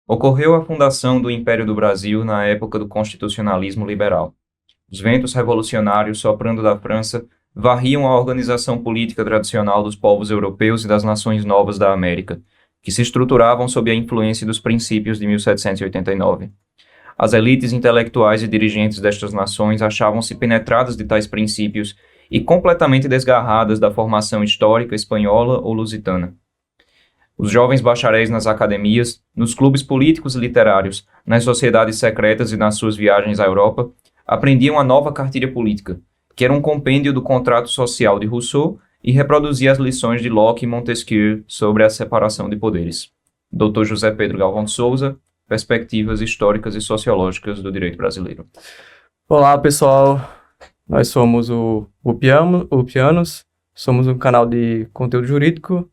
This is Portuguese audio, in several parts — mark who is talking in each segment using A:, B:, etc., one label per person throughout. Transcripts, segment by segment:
A: Ocorreu a fundação do Império do Brasil na época do constitucionalismo liberal. Os ventos revolucionários soprando da França varriam a organização política tradicional dos povos europeus e das nações novas da América, que se estruturavam sob a influência dos princípios de 1789. As elites intelectuais e dirigentes destas nações achavam-se penetradas de tais princípios e completamente desgarradas da formação histórica espanhola ou lusitana. Os jovens bacharéis nas academias, nos clubes políticos e literários, nas sociedades secretas e nas suas viagens à Europa, aprendiam a nova cartilha política, que era um compêndio do contrato social de Rousseau e reproduzia as lições de Locke e Montesquieu sobre a separação de poderes. Dr. José Pedro Galvão de Souza, Perspectivas Históricas e Sociológicas do Direito Brasileiro.
B: Olá, pessoal. Nós somos o Pianos, somos um canal de conteúdo jurídico.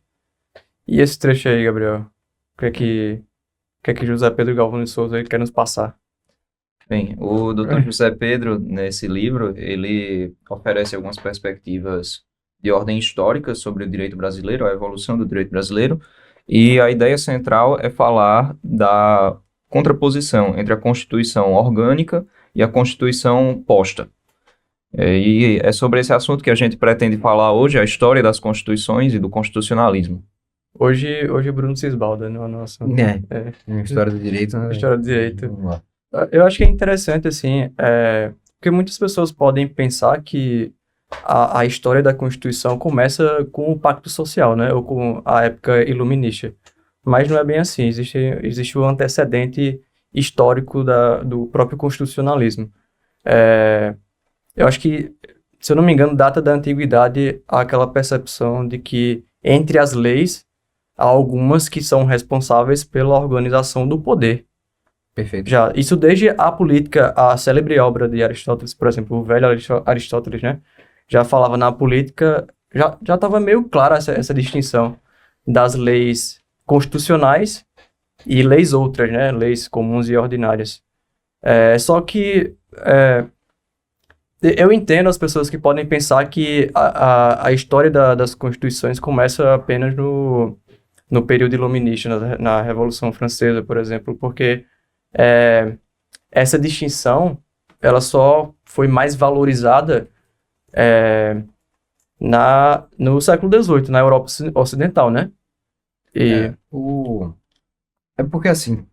B: E esse trecho aí, Gabriel? O que é que José Pedro Galvão de Souza aí quer nos passar?
A: Bem, o Dr. José Pedro, nesse livro, ele oferece algumas perspectivas de ordem histórica sobre o direito brasileiro, a evolução do direito brasileiro, e a ideia central é falar da contraposição entre a Constituição orgânica e a Constituição posta. E é sobre esse assunto que a gente pretende falar hoje, a história das constituições e do constitucionalismo.
B: Hoje Bruno se esbalda, né? Nossa.
C: História do direito, né?
B: História do direito.
C: Vamos lá.
B: Eu acho que é interessante, assim, porque muitas pessoas podem pensar que a história da Constituição começa com o Pacto Social, né? Ou com a época iluminista. Mas não é bem assim. Existe um antecedente histórico do próprio constitucionalismo. Eu acho que, se eu não me engano, data da antiguidade aquela percepção de que entre as leis há algumas que são responsáveis pela organização do poder.
C: Perfeito.
B: Isso desde a política, a célebre obra de Aristóteles, por exemplo, o velho Aristóteles, né? Já falava na política, já estava meio clara essa distinção das leis constitucionais e leis outras, né? Leis comuns e ordinárias. Só que eu entendo as pessoas que podem pensar que a história das constituições começa apenas no período iluminista, na Revolução Francesa, por exemplo, porque essa distinção ela só foi mais valorizada no século XVIII, na Europa Ocidental, né?
C: É porque, assim,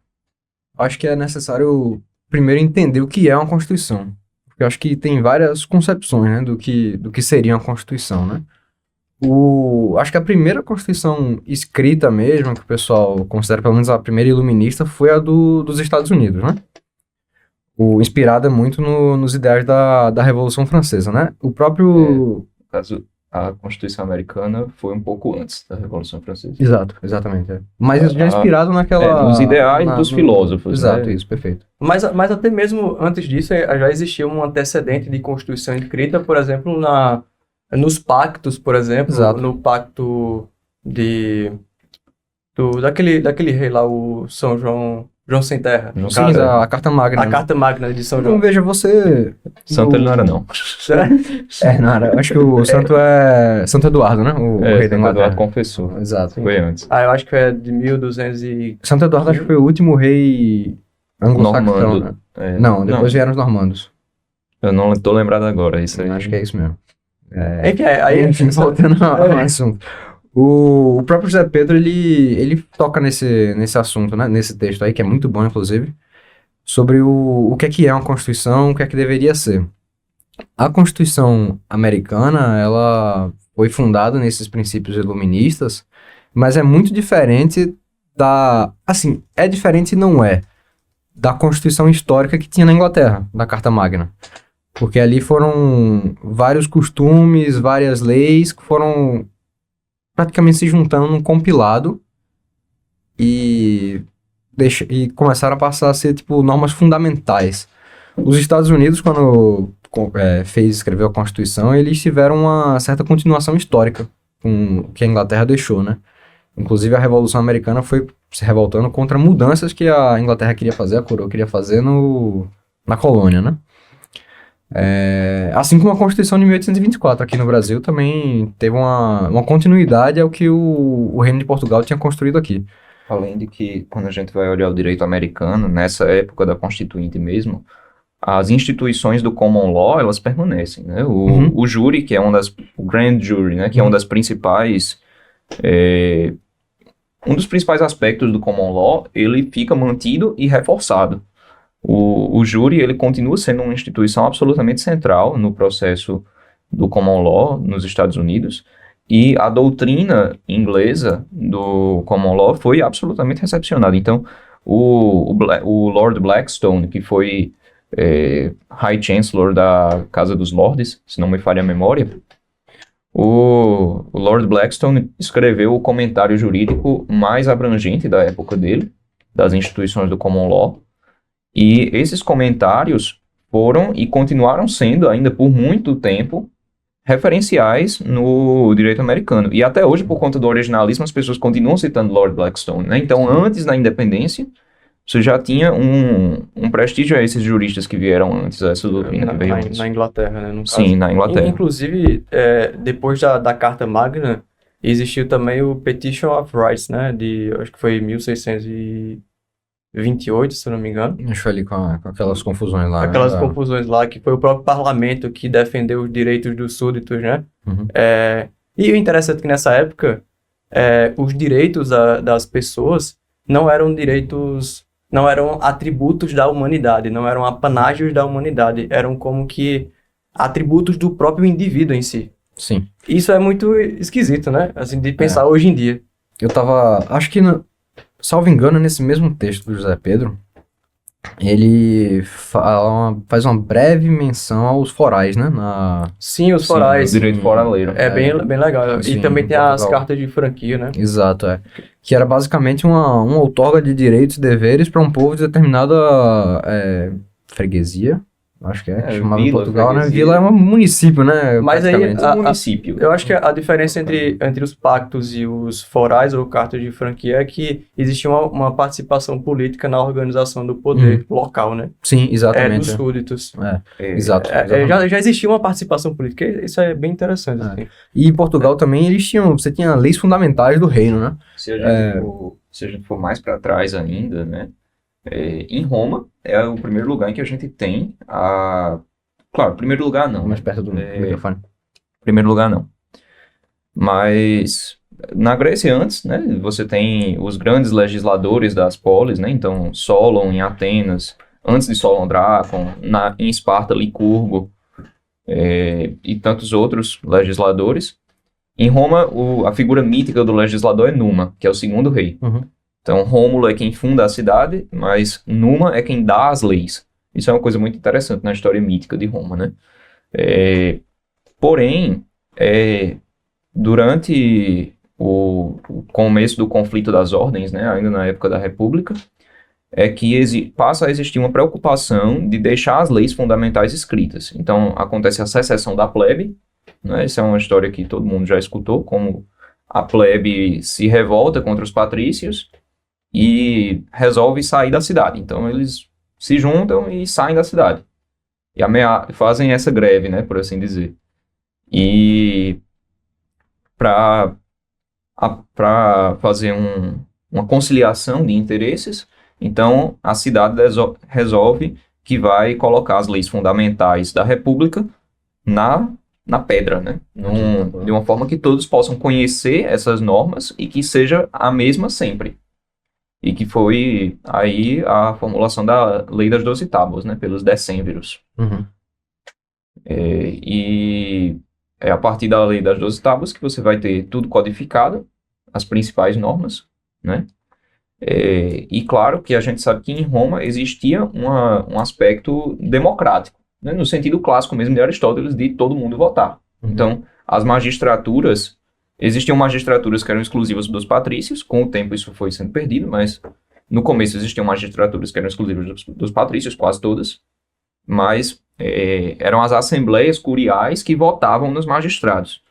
C: acho que é necessário primeiro entender o que é uma Constituição. Porque eu acho que tem várias concepções, né, do que seria uma Constituição, né? Acho que a primeira Constituição escrita mesmo, que o pessoal considera pelo menos a primeira iluminista, foi a dos Estados Unidos, né? Inspirada muito nos ideais da Revolução Francesa, né? O próprio...
A: No caso, a Constituição Americana foi um pouco antes da Revolução Francesa.
C: Exato, exatamente. Mas isso já é inspirado
A: nos ideais dos filósofos.
C: Exato,
A: né?
C: Isso, perfeito.
B: Mas até mesmo antes disso, já existia um antecedente de Constituição escrita, por exemplo, nos pactos, por exemplo,
C: Exato.
B: no pacto daquele rei lá, o São João Sem Terra.
C: Sim, a Carta Magna.
B: A Carta Magna de São João.
C: Então, veja, você...
A: Santo ele não era, não.
C: Não era. Acho que o santo é Santo Eduardo, né? O rei da
A: Santo
C: Inglaterra.
A: Eduardo confessou.
C: Exato.
A: Foi antes.
B: Eu acho que é de 1200 e...
C: Santo Eduardo acho que foi o último rei anglo-saxão,
A: Normando.
C: né? Não, depois vieram os normandos.
A: Eu não tô lembrado agora, isso aí.
C: Acho que é isso mesmo.
B: Enfim,
C: voltando ao assunto. O próprio José Pedro, ele toca nesse assunto, né? Nesse texto aí, que é muito bom, inclusive, sobre o que é uma Constituição, o que é que deveria ser. A Constituição americana, ela foi fundada nesses princípios iluministas, mas é muito diferente assim, é diferente e não é, da Constituição histórica que tinha na Inglaterra, da Carta Magna. Porque ali foram vários costumes, várias leis que foram praticamente se juntando num compilado e começaram a passar a ser, tipo, normas fundamentais. Os Estados Unidos, quando escreveu a Constituição, eles tiveram uma certa continuação histórica com o que a Inglaterra deixou, né? Inclusive, a Revolução Americana foi se revoltando contra mudanças que a Inglaterra queria fazer, a coroa queria fazer na colônia, né? Assim como a Constituição de 1824 aqui no Brasil também teve uma continuidade ao que o Reino de Portugal tinha construído aqui.
A: Além de que, quando a gente vai olhar o direito americano, nessa época da Constituinte mesmo, as instituições do common law, elas permanecem, né? O júri, que é o grand jury, né? Que é uma das principais, um dos principais aspectos do common law, ele fica mantido e reforçado. O júri, ele continua sendo uma instituição absolutamente central no processo do common law nos Estados Unidos, e a doutrina inglesa do common law foi absolutamente recepcionada. Então, o Lord Blackstone, que foi High Chancellor da Casa dos Lordes, se não me falha a memória, o Lord Blackstone escreveu o comentário jurídico mais abrangente da época dele, das instituições do common law, e esses comentários foram e continuaram sendo, ainda por muito tempo, referenciais no direito americano. E até hoje, por conta do originalismo, as pessoas continuam citando Lord Blackstone, né? Então, antes da independência, você já tinha um prestígio a esses juristas que vieram antes, a essa doutrina que veio antes.
B: Na Inglaterra, né? No caso.
A: Sim, na Inglaterra.
B: Inclusive, depois da Carta Magna, existiu também o Petition of Rights, né? Acho que foi 1628, se eu não me engano.
C: Acho que foi ali com aquelas confusões lá.
B: Aquelas
C: né?
B: confusões lá, que foi o próprio parlamento que defendeu os direitos dos súditos, né?
C: Uhum.
B: E o interessante é que nessa época, os direitos das pessoas não eram direitos, não eram atributos da humanidade, não eram apanágios da humanidade, eram como que atributos do próprio indivíduo em si.
C: Sim.
B: Isso é muito esquisito, né? Assim, de pensar hoje em dia.
C: Eu tava, acho que, salvo engano, nesse mesmo texto do José Pedro, ele faz uma breve menção aos forais, né?
B: Sim, os
A: Sim,
B: forais.
A: o direito foraleiro.
B: É bem legal.
C: Sim,
B: E também tem as
C: Portugal.
B: cartas de franquia, né?
C: Exato, que era basicamente uma outorga de direitos e deveres para um povo de determinada freguesia, acho que chamava em
A: vila,
C: Portugal, né?
A: freguesia.
C: Vila é um município, né?
B: Mas aí,
C: praticamente.
A: Um município.
B: eu acho que a diferença entre os pactos e os forais ou cartas de franquia é que existia uma participação política na organização do poder local, né?
C: Sim, exatamente.
B: Dos súditos.
C: Exato. exatamente.
B: Já existia uma participação política, isso é bem interessante. Assim.
C: E em Portugal também você tinha leis fundamentais do reino, né?
A: Se a gente for mais para trás ainda, né? Em Roma é o primeiro lugar em que a gente tem Claro, primeiro lugar não.
C: Mais perto do microfone.
A: Primeiro lugar não. Mas na Grécia antes, né? Você tem os grandes legisladores das polis, né? Então Solon em Atenas, antes de Solon Drácon, em Esparta Licurgo e tantos outros legisladores. Em Roma, a figura mítica do legislador é Numa, que é o segundo rei.
C: Uhum.
A: Então, Rômulo é quem funda a cidade, mas Numa é quem dá as leis. Isso é uma coisa muito interessante na história mítica de Roma, né? Porém, durante o começo do conflito das ordens, né, ainda na época da República, é que passa a existir uma preocupação de deixar as leis fundamentais escritas. Então, acontece a secessão da plebe, né? Essa é uma história que todo mundo já escutou, como a plebe se revolta contra os patrícios e resolve sair da cidade. Então, eles se juntam e saem da cidade. E fazem essa greve, né, por assim dizer. E para fazer uma conciliação de interesses, então a cidade resolve que vai colocar as leis fundamentais da República na pedra, né? De uma forma que todos possam conhecer essas normas e que seja a mesma sempre. E que foi aí a formulação da Lei das 12 Tábuas, né? Pelos decêmviros.
C: Uhum.
A: E é a partir da Lei das 12 Tábuas que você vai ter tudo codificado, as principais normas, né? E claro que a gente sabe que em Roma existia um aspecto democrático, né? No sentido clássico mesmo de Aristóteles, de todo mundo votar.
C: Uhum.
A: Então, as magistraturas... Existiam magistraturas que eram exclusivas dos patrícios, com o tempo isso foi sendo perdido, mas no começo existiam magistraturas que eram exclusivas dos patrícios, quase todas, mas eram as assembleias curiais que votavam nos magistrados.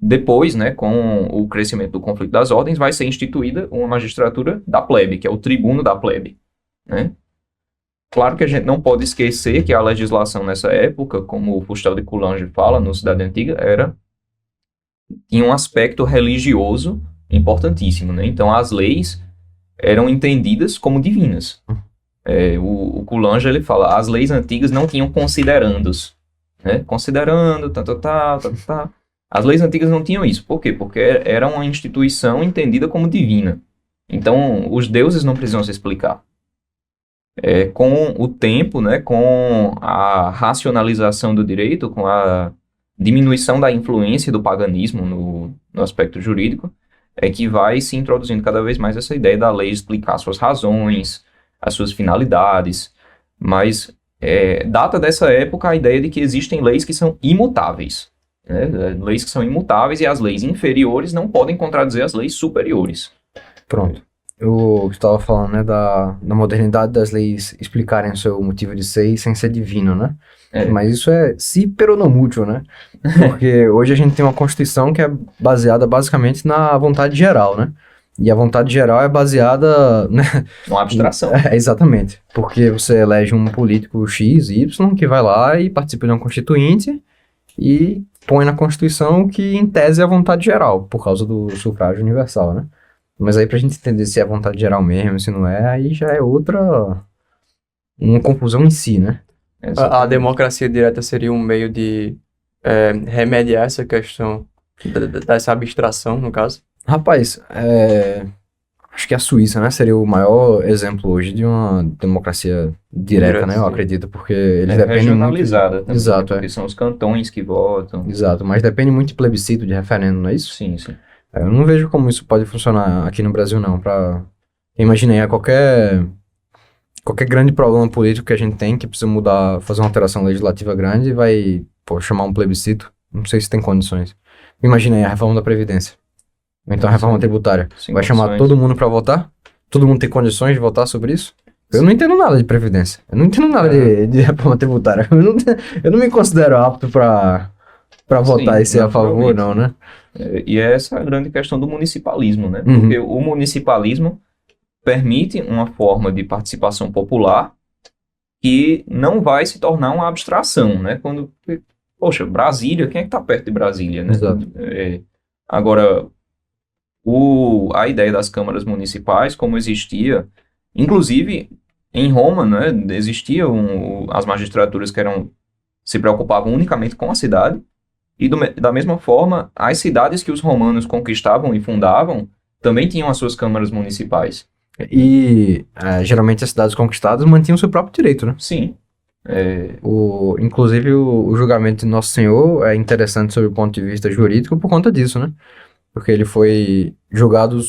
A: Depois, né, com o crescimento do conflito das ordens, vai ser instituída uma magistratura da plebe, que é o tribuno da plebe, né? Claro que a gente não pode esquecer que a legislação nessa época, como o Fustel de Coulanges fala no Cidade Antiga, tinha um aspecto religioso importantíssimo, né? Então, as leis, eram entendidas como divinas. O Coulanges, ele fala, as leis antigas não tinham considerandos, né? Considerando, tá. As leis antigas não tinham isso. Por quê? Porque era uma instituição entendida como divina. Então, os deuses não precisam se explicar. Com o tempo, né, com a racionalização do direito, com a diminuição da influência do paganismo no aspecto jurídico, é que vai se introduzindo cada vez mais essa ideia da lei explicar suas razões, as suas finalidades, mas data dessa época a ideia de que existem leis que são imutáveis, né? Leis que são imutáveis e as leis inferiores não podem contradizer as leis superiores.
C: Pronto. Eu estava falando, né, da modernidade das leis explicarem o seu motivo de ser e sem ser divino, né? Mas isso é si peronomútil, né? Porque hoje a gente tem uma Constituição que é baseada basicamente na vontade geral, né? E a vontade geral é baseada, né?
A: Uma abstração.
C: Exatamente. Porque você elege um político X, Y, que vai lá e participa de uma constituinte e põe na Constituição que, em tese, é a vontade geral, por causa do sufrágio universal, né? Mas aí pra gente entender se é vontade geral mesmo, se não é, aí já é uma confusão em si, né?
B: A democracia direta seria um meio de remediar essa questão dessa abstração, no caso?
C: Rapaz, acho que a Suíça, né, seria o maior exemplo hoje de uma democracia direta, né, eu acredito, porque eles dependem
A: regionalizada
C: muito...
A: também,
C: Exato,
A: porque são os cantões que votam.
C: Exato, mas depende muito de plebiscito, de referendo, não é isso?
A: Sim.
C: Eu não vejo como isso pode funcionar aqui no Brasil, não. Imaginei, qualquer grande problema político que a gente tem, que precisa mudar, fazer uma alteração legislativa grande, vai, chamar um plebiscito. Não sei se tem condições. Imaginei a reforma da Previdência. Ou então a reforma tributária. Vai chamar todo mundo para votar? Todo mundo tem condições de votar sobre isso? Eu não entendo nada de Previdência. Eu não entendo nada de reforma tributária. Eu não me considero apto para votar e ser a favor, não, né?
A: E essa é a grande questão do municipalismo, né?
C: Uhum.
A: Porque o municipalismo permite uma forma de participação popular que não vai se tornar uma abstração, né? Poxa, Brasília, quem é que está perto de Brasília, né?
C: Exato.
A: Agora, a ideia das câmaras municipais, como existia, inclusive em Roma, né? Existiam as magistraturas que se preocupavam unicamente com a cidade. E da mesma forma, as cidades que os romanos conquistavam e fundavam também tinham as suas câmaras municipais.
C: E geralmente as cidades conquistadas mantinham o seu próprio direito, né?
A: Sim.
C: Inclusive o julgamento de Nosso Senhor é interessante sob o ponto de vista jurídico por conta disso, né? Porque ele foi julgado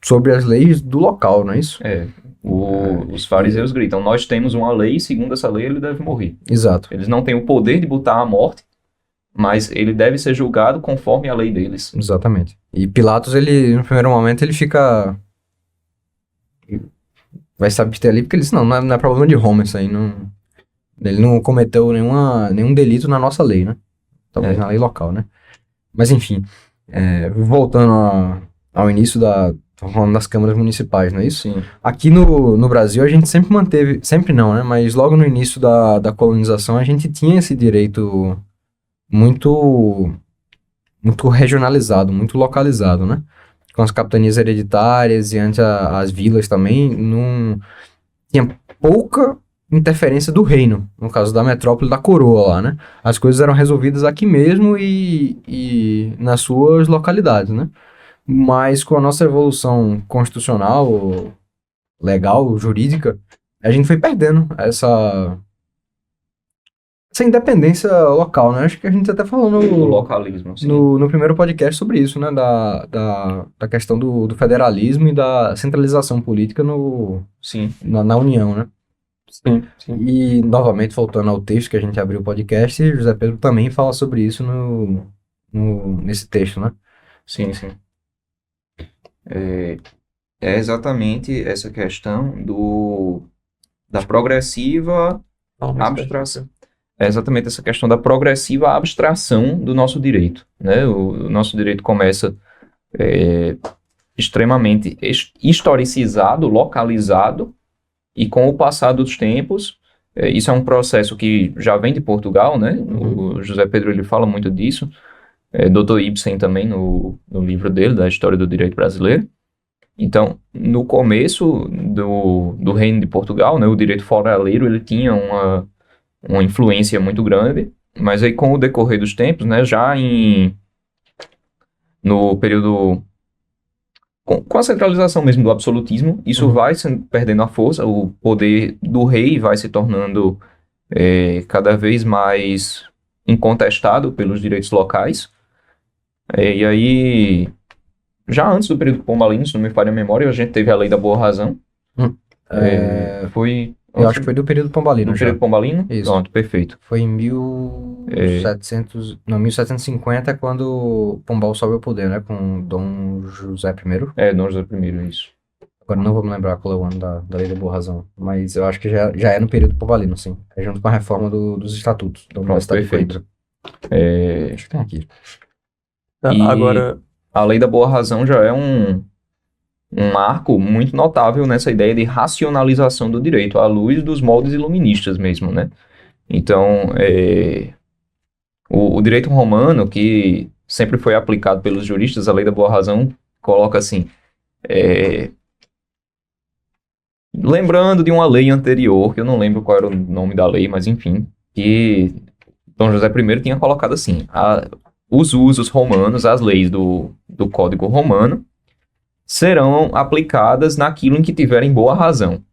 C: sobre as leis do local, não é isso?
A: Os fariseus gritam, nós temos uma lei, segundo essa lei ele deve morrer.
C: Exato.
A: Eles não têm o poder de botar a morte, mas ele deve ser julgado conforme a lei deles.
C: Exatamente. E Pilatos, ele, no primeiro momento, ele fica... vai se abster ali, porque ele disse, não é problema de Roma isso aí, não... Ele não cometeu nenhum delito na nossa lei, né? Talvez na lei local, né? Mas, enfim, voltando ao início falando das câmaras municipais, não é isso?
A: Sim.
C: Aqui no Brasil, a gente sempre manteve... Sempre não, né? Mas logo no início da colonização, a gente tinha esse direito... muito regionalizado, muito localizado, né? Com as capitanias hereditárias e antes as vilas também, não tinha pouca interferência do reino, no caso da metrópole da coroa lá, né? As coisas eram resolvidas aqui mesmo e nas suas localidades, né? Mas com a nossa evolução constitucional, legal, jurídica, a gente foi perdendo essa independência local, né? Acho que a gente até falou
A: O localismo, sim.
C: no primeiro podcast sobre isso, né? Da questão do federalismo e da centralização política
A: Sim.
C: na União, né?
B: Sim.
C: E, novamente, voltando ao texto que a gente abriu o podcast, José Pedro também fala sobre isso nesse texto, né?
A: Sim. É exatamente essa questão da progressiva abstração. É exatamente essa questão da progressiva abstração do nosso direito, né? O nosso direito começa extremamente historicizado, localizado, e com o passar dos tempos, isso é um processo que já vem de Portugal, né? O José Pedro ele fala muito disso, Dr. Ibsen também no livro dele, da História do Direito Brasileiro, Então, no começo do Reino de Portugal, né, o direito foraleiro ele tinha uma influência muito grande, mas aí com o decorrer dos tempos, né, no período com a centralização mesmo do absolutismo, isso vai perdendo a força, o poder do rei vai se tornando cada vez mais incontestado pelos direitos locais. E aí, já antes do período pombalino, se não me falha a memória, a gente teve a Lei da Boa Razão. Foi...
C: Eu acho que foi do período pombalino.
A: No período pombalino?
C: Isso.
A: Pronto, perfeito.
C: Foi em 1750, quando Pombal sobe ao poder, né? Com Dom José I.
A: Dom José I, isso.
C: Agora não vou me lembrar qual é o ano da Lei da Boa Razão, mas eu acho que já é no período pombalino, sim. É junto com a reforma dos estatutos da Universidade de
A: perfeito.
C: Coimbra. Acho que tem aqui.
A: E
B: Agora,
A: a Lei da Boa Razão já é um marco muito notável nessa ideia de racionalização do direito, à luz dos moldes iluministas mesmo, né? Então, o direito romano, que sempre foi aplicado pelos juristas, a Lei da Boa Razão coloca assim, lembrando de uma lei anterior, que eu não lembro qual era o nome da lei, mas enfim, que Dom José I tinha colocado assim, os usos romanos, as leis do Código Romano, serão aplicadas naquilo em que tiverem boa razão.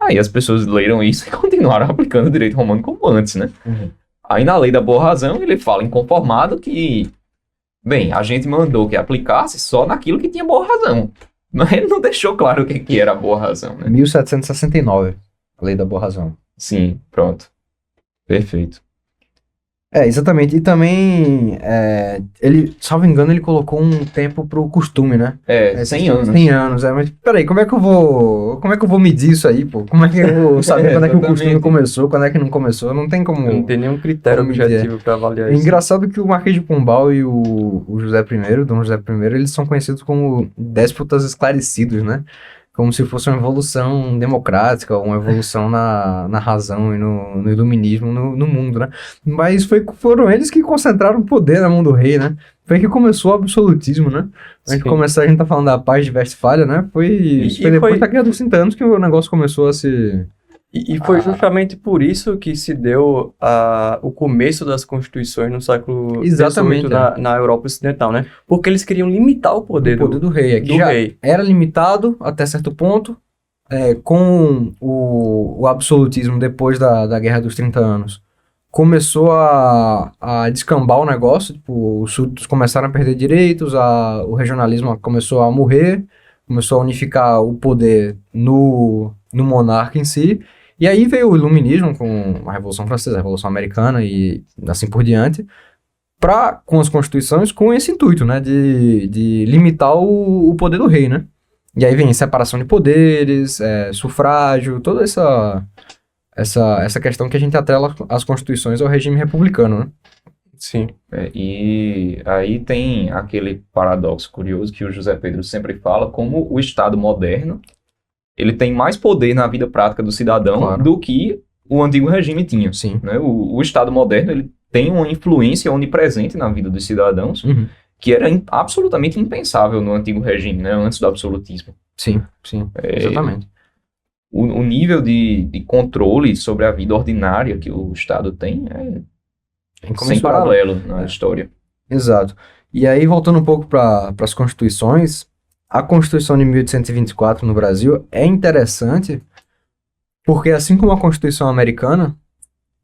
A: Aí as pessoas leram isso e continuaram aplicando o direito romano como antes, né? Aí na Lei da Boa Razão ele fala inconformado que, bem, a gente mandou que aplicasse só naquilo que tinha boa razão. Mas ele não deixou claro o que era a boa razão, né?
C: 1769, a Lei da Boa Razão.
A: Sim, pronto. Perfeito.
C: Exatamente. E também, ele, salvo engano, ele colocou um tempo pro costume, né?
A: 100 anos.
C: 100 anos, mas peraí, como é que eu vou medir isso aí, pô? Como é que eu vou saber quando é que o costume começou, quando é que não começou? Não tem como...
B: não tem nenhum critério
C: como medir.
B: objetivo para avaliar
C: É
B: isso.
C: engraçado que o Marquês de Pombal e o José I, Dom José I, eles são conhecidos como déspotas esclarecidos, né? Como se fosse uma evolução democrática, uma evolução na razão e no iluminismo no mundo, né? Mas foram eles que concentraram o poder na mão do rei, né? Foi que começou o absolutismo, né? A gente tá falando da Paz de Westfália, né? Foi depois da Guerra dos 30 Anos que o negócio começou a se...
B: E foi justamente por isso que se deu o começo das constituições no século
C: Exatamente,
B: XVIII na Europa Ocidental, né? Porque eles queriam limitar o poder
C: do rei.
B: do rei.
C: Era limitado até certo ponto, com o absolutismo depois da Guerra dos 30 Anos. Começou a descambar o negócio, tipo, os súditos começaram a perder direitos, o regionalismo começou a morrer, começou a unificar o poder no monarca em si. E aí veio o iluminismo com a Revolução Francesa, a Revolução Americana e assim por diante, com as constituições, com esse intuito, né, de limitar o poder do rei, né? E aí vem separação de poderes, sufrágio, toda essa questão que a gente atrela as constituições ao regime republicano, né?
B: Sim.
A: E aí tem aquele paradoxo curioso que o José Pedro sempre fala, como o Estado moderno ele tem mais poder na vida prática do cidadão do que o antigo regime tinha.
C: Sim.
A: Né? O Estado moderno ele tem uma influência onipresente na vida dos cidadãos que era absolutamente impensável no antigo regime, né? Antes do absolutismo.
C: Sim, exatamente.
A: O nível de controle sobre a vida ordinária que o Estado tem é sem paralelo na história.
C: Exato. E aí, voltando um pouco para as constituições, a Constituição de 1824 no Brasil é interessante porque, assim como a Constituição americana,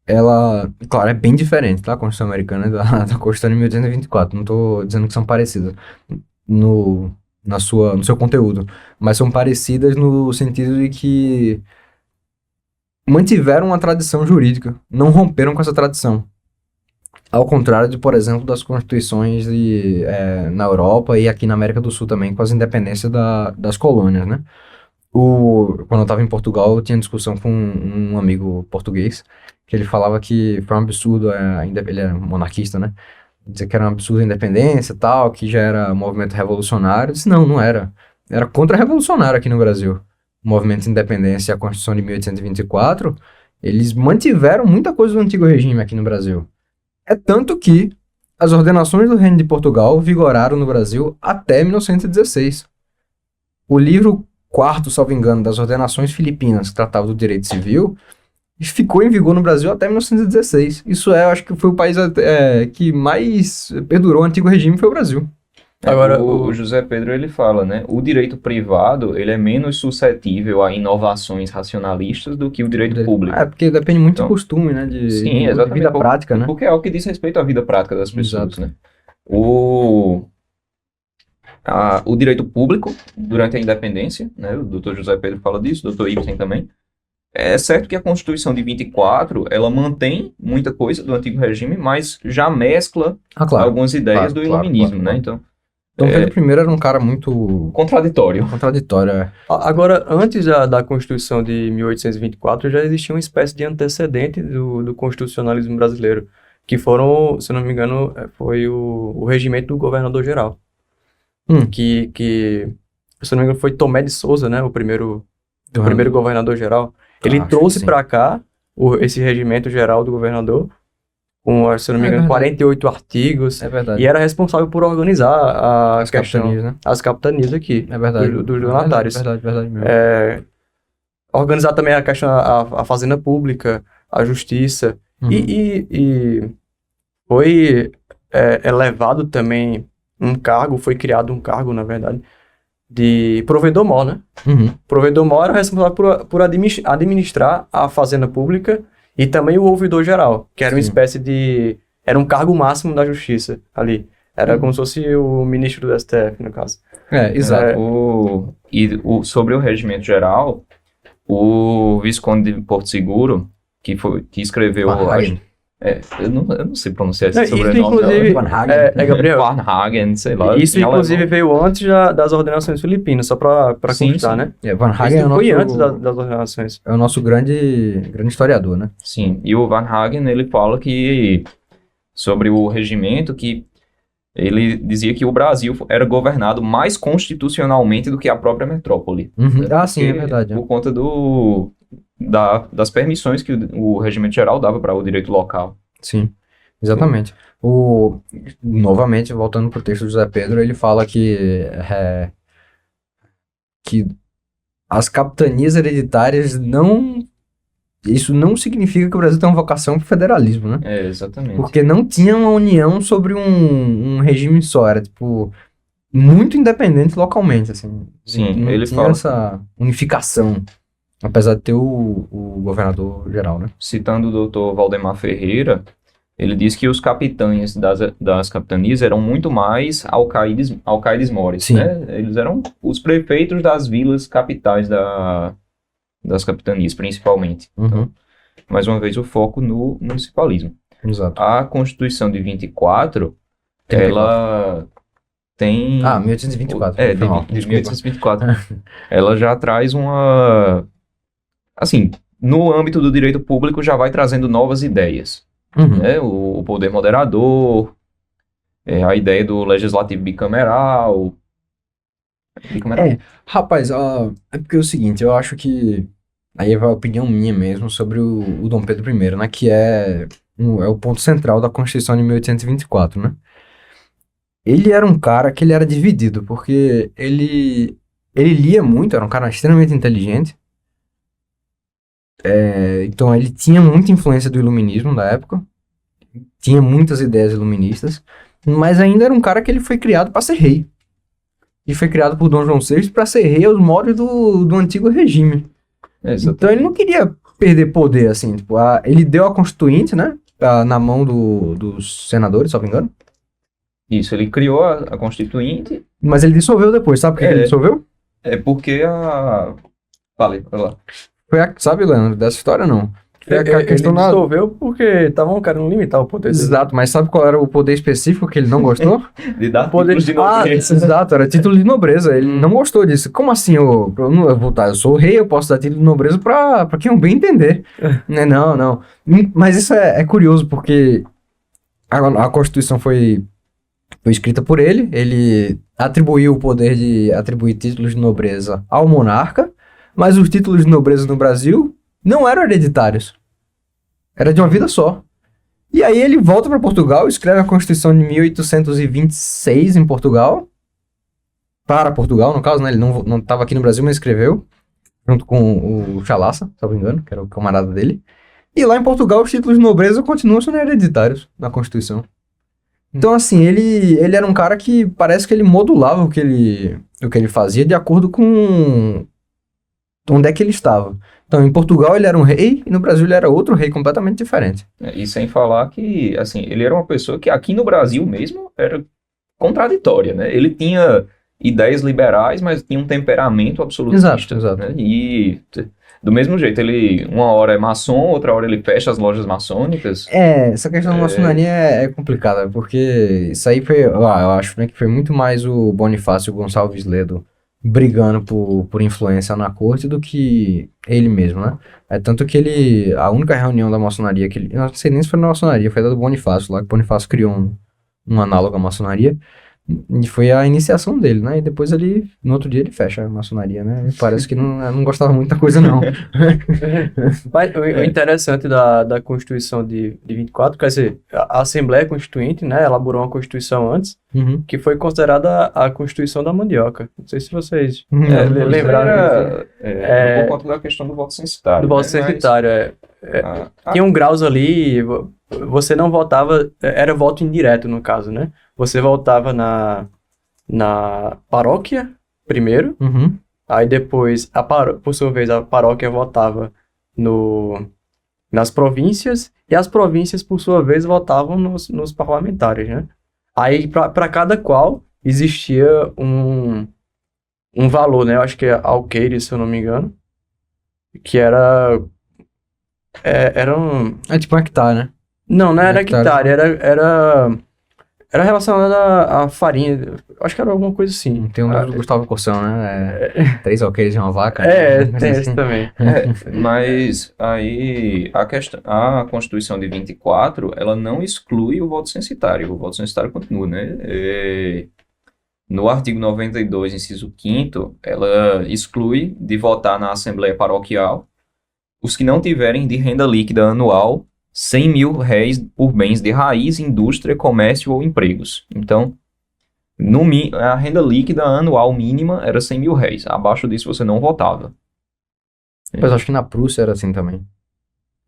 C: ela, claro, é bem diferente, tá? A Constituição americana da Constituição de 1824. Não estou dizendo que são parecidas no seu conteúdo, mas são parecidas no sentido de que mantiveram uma tradição jurídica, não romperam com essa tradição. Ao contrário de, por exemplo, das constituições na Europa e aqui na América do Sul também, com as independências das colônias, né? Quando eu estava em Portugal, eu tinha discussão com um amigo português, que ele falava que foi um absurdo, ele era monarquista, né? Dizer que era um absurdo a independência e tal, que já era um movimento revolucionário. Eu disse, não era. Era contra-revolucionário aqui no Brasil. O movimento de independência e a Constituição de 1824, eles mantiveram muita coisa do antigo regime aqui no Brasil. É tanto que as ordenações do Reino de Portugal vigoraram no Brasil até 1916. o livro quarto, salvo engano, das ordenações filipinas, que tratava do direito civil, ficou em vigor no Brasil até 1916. Isso eu acho que foi o país que mais perdurou o antigo regime, foi o Brasil.
A: Agora, o José Pedro, ele fala, né, o direito privado, ele é menos suscetível a inovações racionalistas do que o direito público.
C: Porque depende muito
A: Então,
C: do costume, né,
A: sim,
C: de
A: exatamente,
C: vida prática, né?
A: Porque é o que diz respeito à vida prática das pessoas,
C: Exato.
A: né? O direito público, durante a independência, né, o doutor José Pedro fala disso, o doutor Ibsen também, é certo que a Constituição de 24, ela mantém muita coisa do antigo regime, mas já mescla
C: Claro.
A: algumas ideias do iluminismo, né?
C: Então, Dom Pedro I era um cara muito
A: Contraditório.
C: contraditório.
B: Agora, antes da Constituição de 1824, já existia uma espécie de antecedente do constitucionalismo brasileiro, que foram, se não me engano, foi o regimento do governador-geral. Que, se não me engano, foi Tomé de Souza, né? O primeiro governador-geral. Ele trouxe para cá esse regimento geral do governador, com, se não me engano, 48 artigos.
C: É verdade.
B: E era responsável por organizar
C: As capitanias, né?
B: as capitanias aqui.
C: É verdade.
B: Dos donatários.
C: Verdade mesmo.
B: Organizar também a questão, a fazenda pública, a justiça.
C: Uhum.
B: E foi elevado também foi criado um cargo, na verdade, de provedor-mor, né?
C: Uhum.
B: Provedor-mor era responsável por administrar a fazenda pública e também o ouvidor-geral, que era uma espécie de... Era um cargo máximo da justiça ali. Era como se fosse o ministro do STF, no caso.
A: Exato. Sobre o regimento geral, o Visconde de Porto Seguro, que escreveu... eu não sei pronunciar esse sobrenome.
B: Inclusive, Gabriel.
A: Van Hagen, sei lá.
B: Isso, inclusive, veio antes das ordenações filipinas, só para constar, né?
C: Van Hagen
B: foi antes das ordenações.
C: É o nosso grande historiador, né?
A: Sim, e o Van Hagen, ele fala que, sobre o regimento, que ele dizia que o Brasil era governado mais constitucionalmente do que a própria metrópole.
C: Uhum. Sim, é verdade.
A: Por conta das permissões que o regimento geral dava para o direito local.
C: Sim, exatamente. Novamente, voltando para o texto do José Pedro, ele fala que as capitanias hereditárias isso não significa que o Brasil tem uma vocação para o federalismo, né?
A: Exatamente.
C: Porque não tinha uma união sobre um regime só, era tipo muito independente localmente, assim.
A: Sim,
C: não
A: ele
C: tinha
A: fala
C: essa unificação. Apesar de ter o governador geral, né?
A: Citando o doutor Valdemar Ferreira, ele diz que os capitães das capitanias eram muito mais alcaides mores, né? Eles eram os prefeitos das vilas capitais das capitanias, principalmente.
C: Uhum.
A: Então, mais uma vez, o foco no municipalismo.
C: Exato.
A: A Constituição de 24, ela tem...
C: 1824.
A: De 1824. Ela já traz uma... Assim, no âmbito do direito público já vai trazendo novas ideias.
C: Uhum.
A: Né? O poder moderador, a ideia do legislativo bicameral.
C: Rapaz, é porque é o seguinte, eu acho que aí vai a opinião minha mesmo sobre o Dom Pedro I, né? Que é o ponto central da Constituição de 1824, né? Ele era um cara que ele era dividido, porque ele lia muito, era um cara extremamente inteligente. Então ele tinha muita influência do iluminismo da época, tinha muitas ideias iluministas, mas ainda era um cara que ele foi criado para ser rei. E foi criado por Dom João VI para ser rei aos moldes do antigo regime. Então ele não queria perder poder, assim, tipo, ele deu a Constituinte, né, na mão dos senadores, se não me engano.
A: Isso, ele criou a Constituinte.
C: Mas ele dissolveu depois, sabe por que ele dissolveu?
A: É porque Falei, vai lá.
C: Sabe, Leandro, dessa história não?
B: Ele dissolveu porque estavam querendo limitar o poder dele.
C: Exato, mas sabe qual era o poder específico que ele não gostou?
A: De dar títulos de nobreza.
C: Exato, era título de nobreza. Ele não gostou disso. Como assim? Eu sou o rei, eu posso dar título de nobreza pra quem eu bem entender. Não. Mas isso é curioso, porque a Constituição foi escrita por ele atribuiu o poder de atribuir títulos de nobreza ao monarca, mas os títulos de nobreza no Brasil não eram hereditários. Era de uma vida só. E aí ele volta para Portugal, escreve a Constituição de 1826 em Portugal, para Portugal, no caso, né? Ele não estava aqui no Brasil, mas escreveu, junto com o Chalaça, se não me engano, que era o camarada dele. E lá em Portugal, os títulos de nobreza continuam sendo hereditários na Constituição. Então, assim, ele era um cara que parece que ele modulava o que ele fazia de acordo com onde é que ele estava. Então, em Portugal ele era um rei e no Brasil ele era outro rei completamente diferente.
A: E sem falar que, assim, ele era uma pessoa que aqui no Brasil mesmo era contraditória, né? Ele tinha ideias liberais, mas tinha um temperamento absolutista.
C: Exato.
A: Né? E do mesmo jeito, ele uma hora é maçom, outra hora ele fecha as lojas maçônicas.
C: Essa questão da maçonaria é complicada, porque isso aí foi, eu acho, né, que foi muito mais o Bonifácio Gonçalves Ledo brigando por influência na corte do que ele mesmo, né? É tanto que a única reunião da maçonaria que eu não sei nem se foi na maçonaria, foi da do Bonifácio lá, que o Bonifácio criou um análogo à maçonaria, e foi a iniciação dele, né? E depois no outro dia ele fecha a maçonaria, né? Parece que não gostava muito da coisa, não.
B: Mas o interessante da Constituição de 24, quer dizer, a Assembleia Constituinte, né, elaborou uma Constituição antes, que foi considerada a Constituição da mandioca. Não sei se vocês lembraram.
A: Por conta da questão do voto censitário.
B: Do voto censitário, tinha graus ali, você não votava, era voto indireto no caso, né? Você votava na paróquia primeiro, aí depois, por sua vez, a paróquia votava nas províncias, e as províncias, por sua vez, votavam nos parlamentares, né? Aí, para cada qual, existia um valor, né? Eu acho que é alqueires, se eu não me engano, que era um...
C: É tipo um hectare, né?
B: Não era hectare, era relacionado à farinha, acho que era alguma coisa assim.
C: Tem um do Gustavo Corsão, né? 3 alqueires de uma vaca.
B: Tem esse também.
A: Mas aí a Constituição de 24, ela não exclui o voto censitário. O voto censitário continua, né? No artigo 92, inciso 5º, ela exclui de votar na Assembleia Paroquial os que não tiverem de renda líquida anual 100 mil réis por bens de raiz, indústria, comércio ou empregos. Então, a renda líquida anual mínima era 100 mil réis. Abaixo disso você não votava.
C: Mas acho que na Prússia era assim também.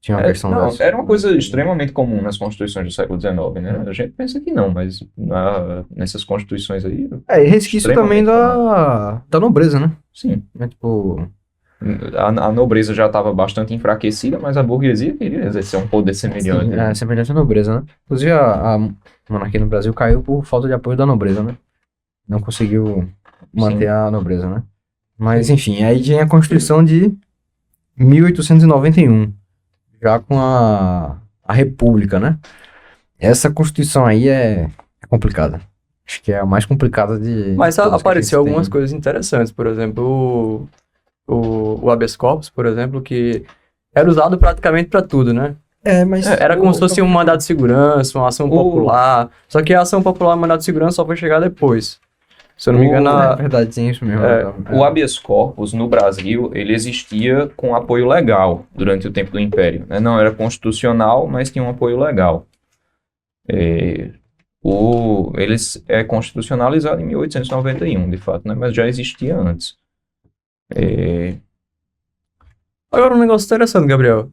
C: Tinha uma questão dessa.
A: Era uma coisa extremamente comum nas constituições do século XIX, né? A gente pensa que não, mas nessas constituições aí...
C: E resquício também da nobreza, né?
A: Sim.
C: Tipo...
A: A nobreza já estava bastante enfraquecida, mas a burguesia queria exercer um poder semelhante.
C: Sim, semelhante à nobreza, né? Inclusive a monarquia no Brasil caiu por falta de apoio da nobreza, né? Não conseguiu manter a nobreza, né? Mas enfim, aí tinha a Constituição de 1891, já com a República, né? Essa Constituição aí é complicada. Acho que é a mais complicada de...
B: Mas apareceu algumas coisas interessantes, por exemplo... O habeas corpus, por exemplo, que era usado praticamente para tudo, né?
C: Mas...
B: Era como se fosse um mandado de segurança, uma ação popular. Só que a ação popular e o mandado de segurança só foi chegar depois. Se eu não me engano...
C: É verdade, sim, isso mesmo.
A: O habeas corpus, no Brasil, ele existia com apoio legal durante o tempo do Império. Né? Não era constitucional, mas tinha um apoio legal. Ele é constitucionalizado em 1891, de fato, né? Mas já existia antes.
B: Agora um negócio interessante, Gabriel.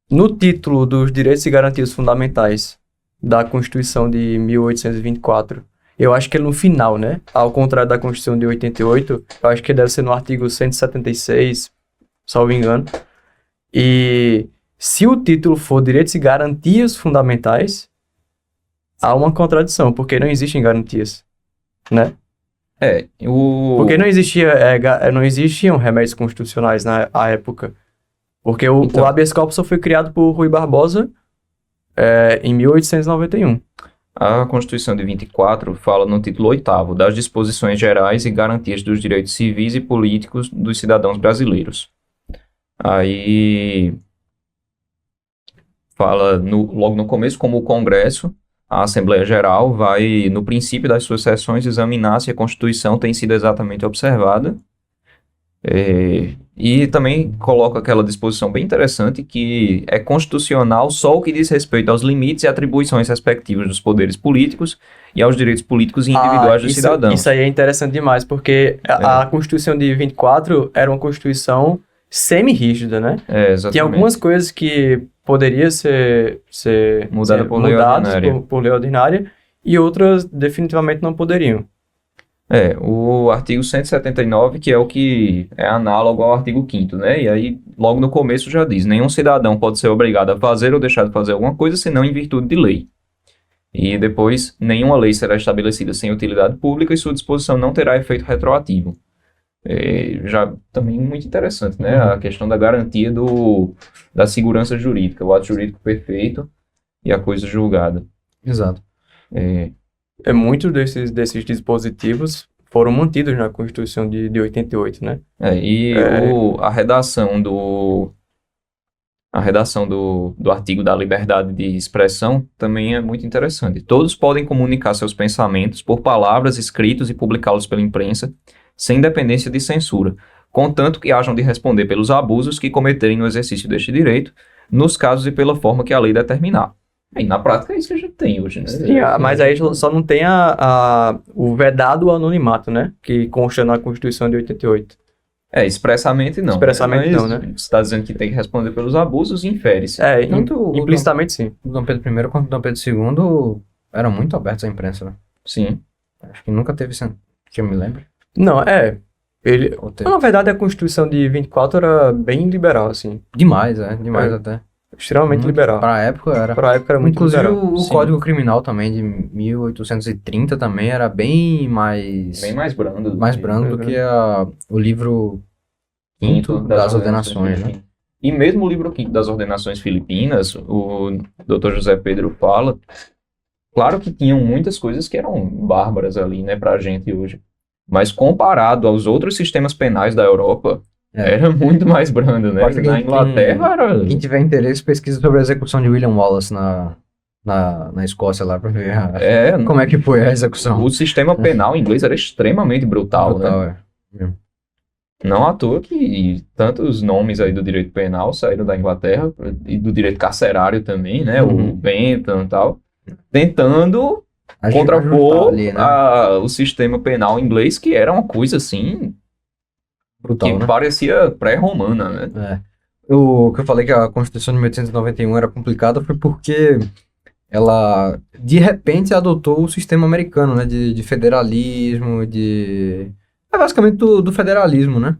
B: No título dos Direitos e Garantias Fundamentais da Constituição de 1824, eu acho que é no final, né? Ao contrário da Constituição de 88, eu acho que deve ser no artigo 176, salvo engano. E se o título for Direitos e Garantias Fundamentais, há uma contradição, porque não existem garantias, né? Porque não existiam remédios constitucionais na época. Porque o habeas corpus só foi criado por Rui Barbosa em 1891.
A: A Constituição de 24 fala no título 8º das disposições gerais e garantias dos direitos civis e políticos dos cidadãos brasileiros. Aí fala logo no começo como o Congresso, a Assembleia Geral, vai, no princípio das suas sessões, examinar se a Constituição tem sido exatamente observada E também coloca aquela disposição bem interessante que é constitucional só o que diz respeito aos limites e atribuições respectivos dos poderes políticos e aos direitos políticos e individuais dos cidadãos.
B: Isso aí é interessante demais, porque a Constituição de 24 era uma Constituição semi-rígida, né?
A: Exatamente.
B: Tinha algumas coisas que poderiam ser
A: Mudada por lei
B: mudadas
A: ordinária.
B: por lei ordinária e outras definitivamente não poderiam.
A: O artigo 179, que é o que é análogo ao artigo 5º, né? E aí, logo no começo já diz, nenhum cidadão pode ser obrigado a fazer ou deixar de fazer alguma coisa, senão em virtude de lei. E depois, nenhuma lei será estabelecida sem utilidade pública e sua disposição não terá efeito retroativo. Já também muito interessante, né? A questão da garantia da segurança jurídica, o ato jurídico perfeito e a coisa julgada.
C: Exato.
B: Muitos desses dispositivos foram mantidos na Constituição de 88, né?
A: A redação do artigo da liberdade de expressão também é muito interessante. Todos podem comunicar seus pensamentos por palavras, escritos e publicá-los pela imprensa, sem dependência de censura, contanto que hajam de responder pelos abusos que cometerem no exercício deste direito, nos casos e pela forma que a lei determinar. E na prática é isso que a gente tem hoje, né?
B: Sim, mas aí só não tem o vedado anonimato, né? Que consta na Constituição de 88.
A: Expressamente não.
B: Expressamente
A: Mas
B: não, né?
A: Você está dizendo que tem que responder pelos abusos, infere-se.
B: Implicitamente sim.
C: O Dom Pedro I quanto o Dom Pedro II eram muito abertos à imprensa, né?
A: Sim.
C: Acho que nunca teve, que eu me lembre.
B: Não, na verdade, a Constituição de 24 era bem liberal, assim.
C: Demais até.
B: Extremamente liberal.
C: Para a época era muito
B: Inclusive,
C: liberal. Inclusive o
A: Sim.
C: Código Criminal também, de 1830 também, era bem mais
A: brando.
C: do que o livro Quinto das Ordenações, né?
A: E mesmo o livro Quinto das Ordenações Filipinas, o Dr. José Pedro fala, claro que tinham muitas coisas que eram bárbaras ali, né, pra gente hoje. Mas comparado aos outros sistemas penais da Europa, era muito mais brando, né? Na Inglaterra era...
C: Quem tiver interesse, pesquisa sobre a execução de William Wallace na Escócia lá pra ver como é que foi a execução.
A: O sistema penal inglês era extremamente brutal, né? Não à toa que tantos nomes aí do direito penal saíram da Inglaterra e do direito carcerário também, né? O Bentham e tal, tentando contrapor ali, né? O sistema penal inglês, que era uma coisa assim brutal, que, né? Parecia pré-romana, né?
C: O que eu falei que a Constituição de 1891 era complicada foi porque ela, de repente, adotou o sistema americano, né? De federalismo, basicamente do federalismo, né?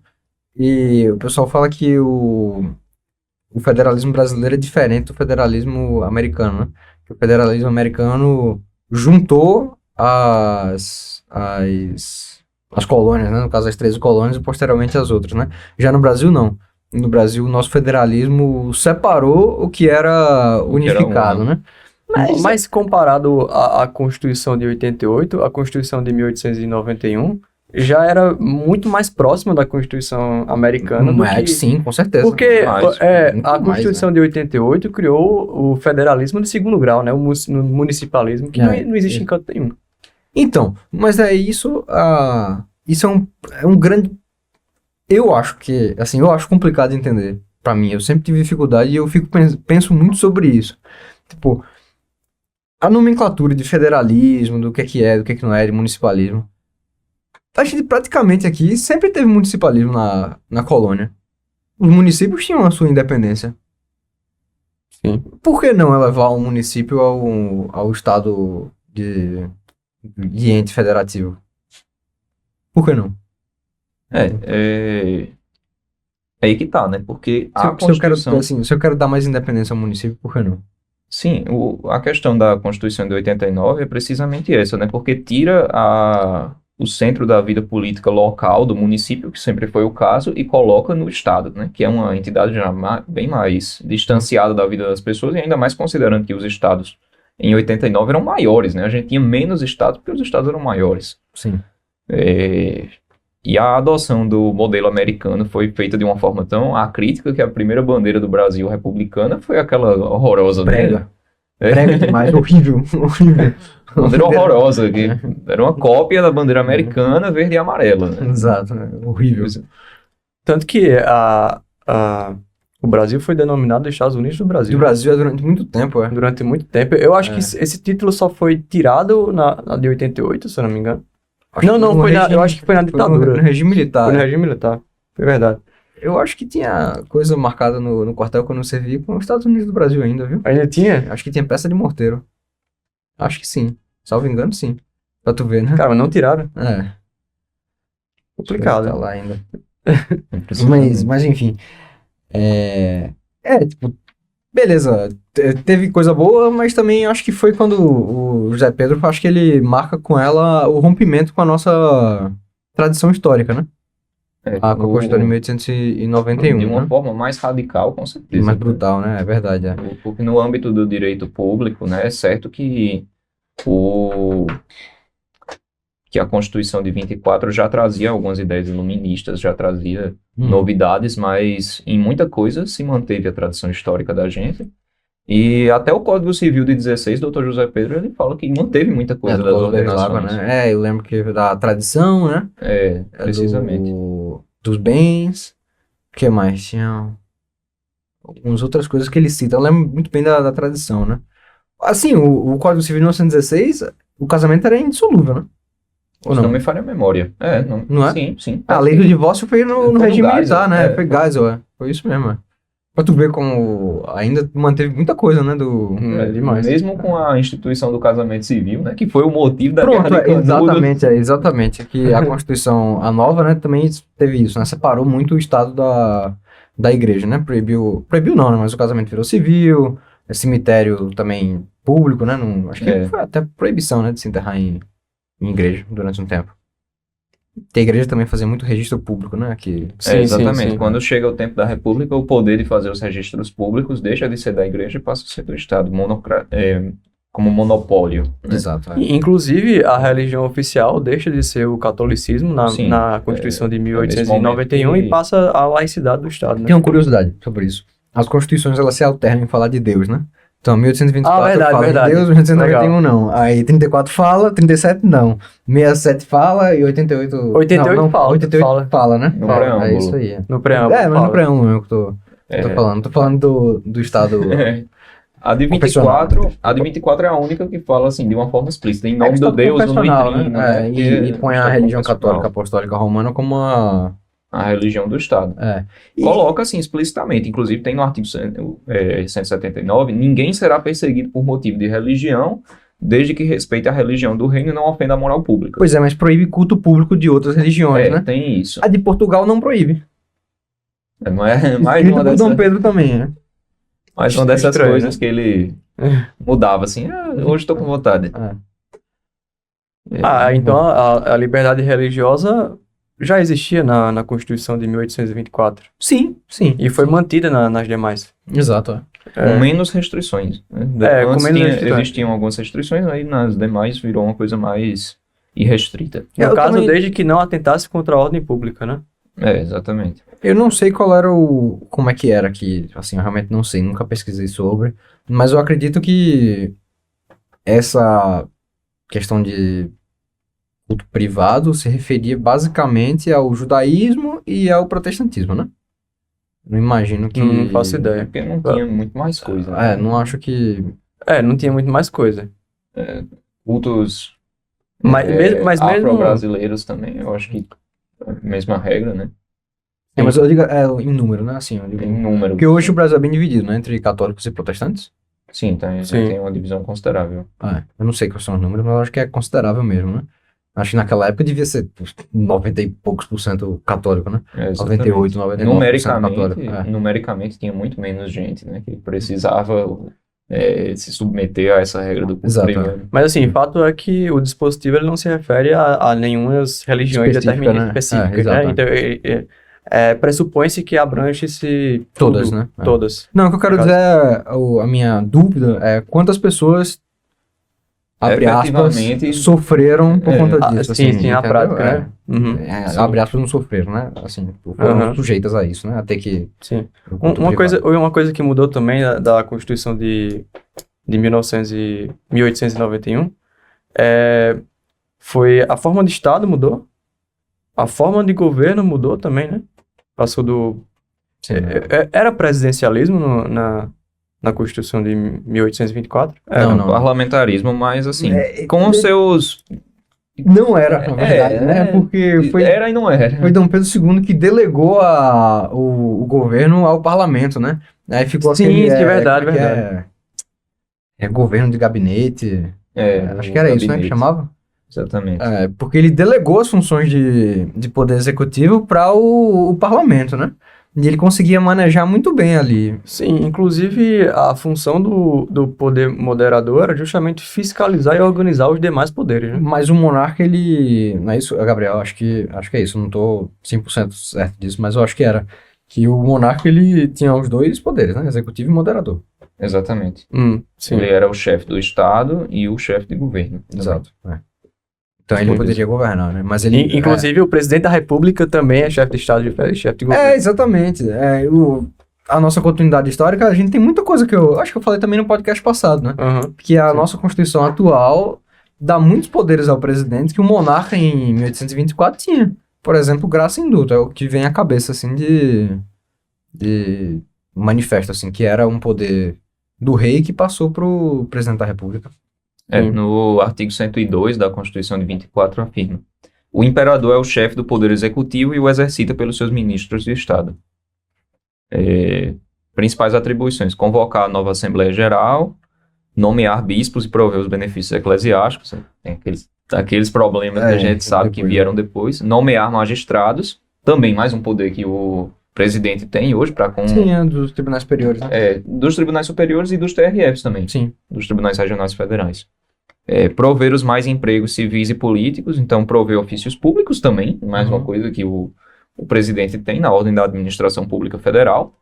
C: E o pessoal fala que o federalismo brasileiro é diferente do federalismo americano, né? Que o federalismo americano juntou as colônias, né? No caso, as 13 colônias e posteriormente as outras, né? Já no Brasil, não. No Brasil, o nosso federalismo separou o que era unificado, né?
B: Mas comparado à Constituição de 88, a Constituição de 1891 já era muito mais próxima da Constituição americana do que...
C: Sim, com certeza.
B: Porque a Constituição de 88 criou o federalismo de segundo grau, né? O municipalismo, que não existe em canto nenhum.
C: Então, mas isso é um grande... Eu acho complicado de entender, pra mim. Eu sempre tive dificuldade e eu penso muito sobre isso. Tipo, a nomenclatura de federalismo, do que é, do que não é, de municipalismo. A gente praticamente aqui sempre teve municipalismo na colônia. Os municípios tinham a sua independência.
B: Sim.
C: Por que não elevar um município ao estado de ente federativo? Por que não?
A: É aí que tá, né? Porque a Constituição...
C: se eu quero dar mais independência ao município, por que não?
A: Sim, a questão da Constituição de 89 é precisamente essa, né? Porque tira o centro da vida política local do município, que sempre foi o caso, e coloca no Estado, né? Que é uma entidade já bem mais distanciada da vida das pessoas, e ainda mais considerando que os estados em 89 eram maiores, né? A gente tinha menos estados porque os estados eram maiores.
C: Sim.
A: E a adoção do modelo americano foi feita de uma forma tão acrítica que a primeira bandeira do Brasil republicana foi aquela horrorosa,
C: Brega.
A: né?
C: Brega demais, horrível.
A: Bandeira horrorosa, que era uma cópia da bandeira americana, verde e amarela, né?
C: Exato, né? Horrível.
B: Tanto que o Brasil foi denominado Estados Unidos do Brasil.
C: Do Brasil é durante muito tempo, é.
B: Durante muito tempo. Eu acho que esse título só foi tirado na de 88, se eu não me engano. Eu acho que foi na ditadura.
C: No regime militar.
B: Foi no regime militar. Foi verdade.
C: Eu acho que tinha coisa marcada no quartel quando eu servi com os Estados Unidos do Brasil ainda, viu?
B: Ainda tinha?
C: Acho que tinha peça de morteiro. Acho que sim. Salvo engano, sim. Pra tu ver, né?
B: Cara, mas não tiraram.
C: É.
B: Complicado.
C: Tá lá ainda.
A: Impressionante.
C: Mas enfim. Tipo, beleza. Teve coisa boa, mas também acho que foi quando o José Pedro, acho que ele marca com ela o rompimento com a nossa tradição histórica, né? Com a Constituição de 1891,
A: de uma
C: né?
A: forma mais radical, com certeza.
C: Mais brutal, né? É verdade, é.
A: Porque no âmbito do direito público, né, é certo que a Constituição de 24 já trazia algumas ideias iluministas, já trazia novidades, mas em muita coisa se manteve a tradição histórica da gente. E até o Código Civil de 16, Dr. José Pedro, ele fala que manteve muita coisa das ordenações.
C: Né? Eu lembro que da tradição, né?
A: Precisamente.
C: Dos bens. O que mais? Tinha algumas outras coisas que ele cita. Eu lembro muito bem da tradição, né? Assim, o Código Civil de 1916, o casamento era indissolúvel, né? Ou
A: não me falha a memória.
C: Não é?
A: Sim.
C: A lei do divórcio foi no regime militar, né?
A: Foi
C: Geisel, foi isso mesmo, Pra tu ver como ainda manteve muita coisa, né?
B: Demais.
A: Mesmo com a instituição do casamento civil, né? Que foi o motivo da
C: Pronto,
A: Guerra de Canudos.
C: exatamente. Que a Constituição, a nova, né? Também teve isso, né? Separou muito o Estado da igreja, né? Proibiu não, né? Mas o casamento virou civil, cemitério também público, né? Acho que foi até proibição, né? De se enterrar em igreja durante um tempo. Que a igreja também fazia muito registro público, né?
A: Sim, exatamente. Sim. Quando chega o tempo da República, o poder de fazer os registros públicos deixa de ser da igreja e passa a ser do Estado, como monopólio. Né?
C: Exato.
B: Inclusive, a religião oficial deixa de ser o catolicismo na Constituição de 1891 e passa a laicidade do Estado. Né?
C: Tem uma curiosidade sobre isso. As constituições, elas se alternam em falar de Deus, né? Então, 1824 fala de Deus, 1891 não. Aí 34 fala, 37 não. 67 fala e 88...
B: 88 fala.
C: 88 fala, né?
A: No preâmbulo.
C: É isso aí.
B: No preâmbulo.
C: Mas no preâmbulo mesmo que eu tô falando. Tô falando do Estado...
A: A de 24 é a única que fala assim, de uma forma explícita, em nome do Deus, uno e trino, né?
C: E põe a religião católica apostólica romana como
A: a religião do Estado. Coloca assim explicitamente, inclusive tem no artigo 179, ninguém será perseguido por motivo de religião, desde que respeite a religião do reino e não ofenda a moral pública.
C: Pois é, mas proíbe culto público de outras religiões, né?
A: Tem isso.
C: A de Portugal não proíbe.
A: Mais uma dessas...
C: Dom Pedro também, né?
A: Mais uma dessas coisas, né? Que ele mudava assim, hoje estou com vontade.
B: Então a liberdade religiosa já existia na Constituição de 1824.
C: Sim.
B: E foi mantida nas demais.
C: Exato.
A: Com menos restrições. Né?
B: Com menos restrições.
A: Existiam algumas restrições, aí nas demais virou uma coisa mais irrestrita.
B: No caso, desde que não atentasse contra a ordem pública, né?
A: Exatamente.
C: Eu não sei como é que era aqui, assim, eu realmente não sei, nunca pesquisei sobre, mas eu acredito que essa questão de culto privado se referia basicamente ao judaísmo e ao protestantismo, né? Não imagino que...
B: Não faço ideia.
A: Porque não tinha muito mais coisa. Né?
C: Não acho que...
B: não tinha muito mais coisa.
A: Cultos
B: mas
A: afro-brasileiros também, eu acho que é a mesma regra, né?
C: Mas eu digo em número, né? Assim, eu digo,
A: em número.
C: Porque hoje o Brasil é bem dividido, né? Entre católicos e protestantes.
A: Sim, tem uma divisão considerável.
C: Eu não sei quais são os números, mas eu acho que é considerável mesmo, né? Acho que naquela época devia ser 90 e poucos % católico, né? 98, 99% católico.
A: Numericamente tinha muito menos gente, né? Que precisava se submeter a essa regra do culto privado.
B: Mas assim, o fato é que o dispositivo ele não se refere a nenhuma religiões determinadas específicas, né? Então, pressupõe-se que abrange-se
C: todas, né?
B: Todas.
C: Não, o que eu quero dizer a minha dúvida é quantas pessoas, abre aspas, sofreram por conta disso.
B: Sim, na prática, né?
C: Abre aspas, não sofreram, né? Assim, foram sujeitas a isso, né? Até que...
B: Sim. Uma coisa que mudou também da Constituição de 1891 foi a forma de Estado mudou, a forma de governo mudou também, né? Passou do...
C: Sim.
B: Era presidencialismo na Constituição de 1824?
C: Não.
A: Parlamentarismo, mas assim, com
C: ele-
A: seus...
C: Não era, na verdade, né? Porque
A: Era e não era.
C: foi Dom Pedro II que delegou o governo ao parlamento, né? Aí ficou
B: Sim,
C: aquele...
B: de verdade,
C: como é que
B: verdade.
C: É governo de gabinete. Acho que era isso, né? Que chamava.
A: Exatamente.
C: Porque ele delegou as funções de poder executivo para o parlamento, né? E ele conseguia manejar muito bem ali.
B: Sim, inclusive a função do poder moderador era justamente fiscalizar e organizar os demais poderes, né?
C: Mas o monarca, ele... Não é isso, Gabriel? Acho que é isso. Não tô 100% certo disso, mas eu acho que era. Que o monarca, ele tinha os dois poderes, né? Executivo e moderador.
A: Exatamente.
B: Sim.
A: Ele era o chefe do Estado e o chefe de governo.
C: Exato. Então ele poderia governar, né? Mas ele...
B: Inclusive o presidente da República também é chefe de Estado e chefe de governo.
C: Exatamente. A nossa continuidade histórica, a gente tem muita coisa que eu acho que eu falei também no podcast passado, né? Que a nossa Constituição atual dá muitos poderes ao presidente que o monarca em 1824 tinha. Por exemplo, graça indulto, é o que vem à cabeça, assim, de manifesto, assim, que era um poder do rei que passou pro presidente da República.
A: No artigo 102 da Constituição de 24 afirma: o imperador é o chefe do poder executivo e o exercita pelos seus ministros de Estado. Principais atribuições: convocar a nova Assembleia Geral, nomear bispos e prover os benefícios eclesiásticos. Tem aqueles problemas que a gente sabe que vieram depois. Nomear magistrados, também mais um poder que o presidente tem hoje para
C: Sim, dos tribunais superiores, né?
A: Dos tribunais superiores e dos TRFs também.
C: Sim.
A: Dos tribunais regionais federais. Prover os mais empregos civis e políticos, então prover ofícios públicos também, mais uma coisa que o presidente tem na ordem da administração pública federal.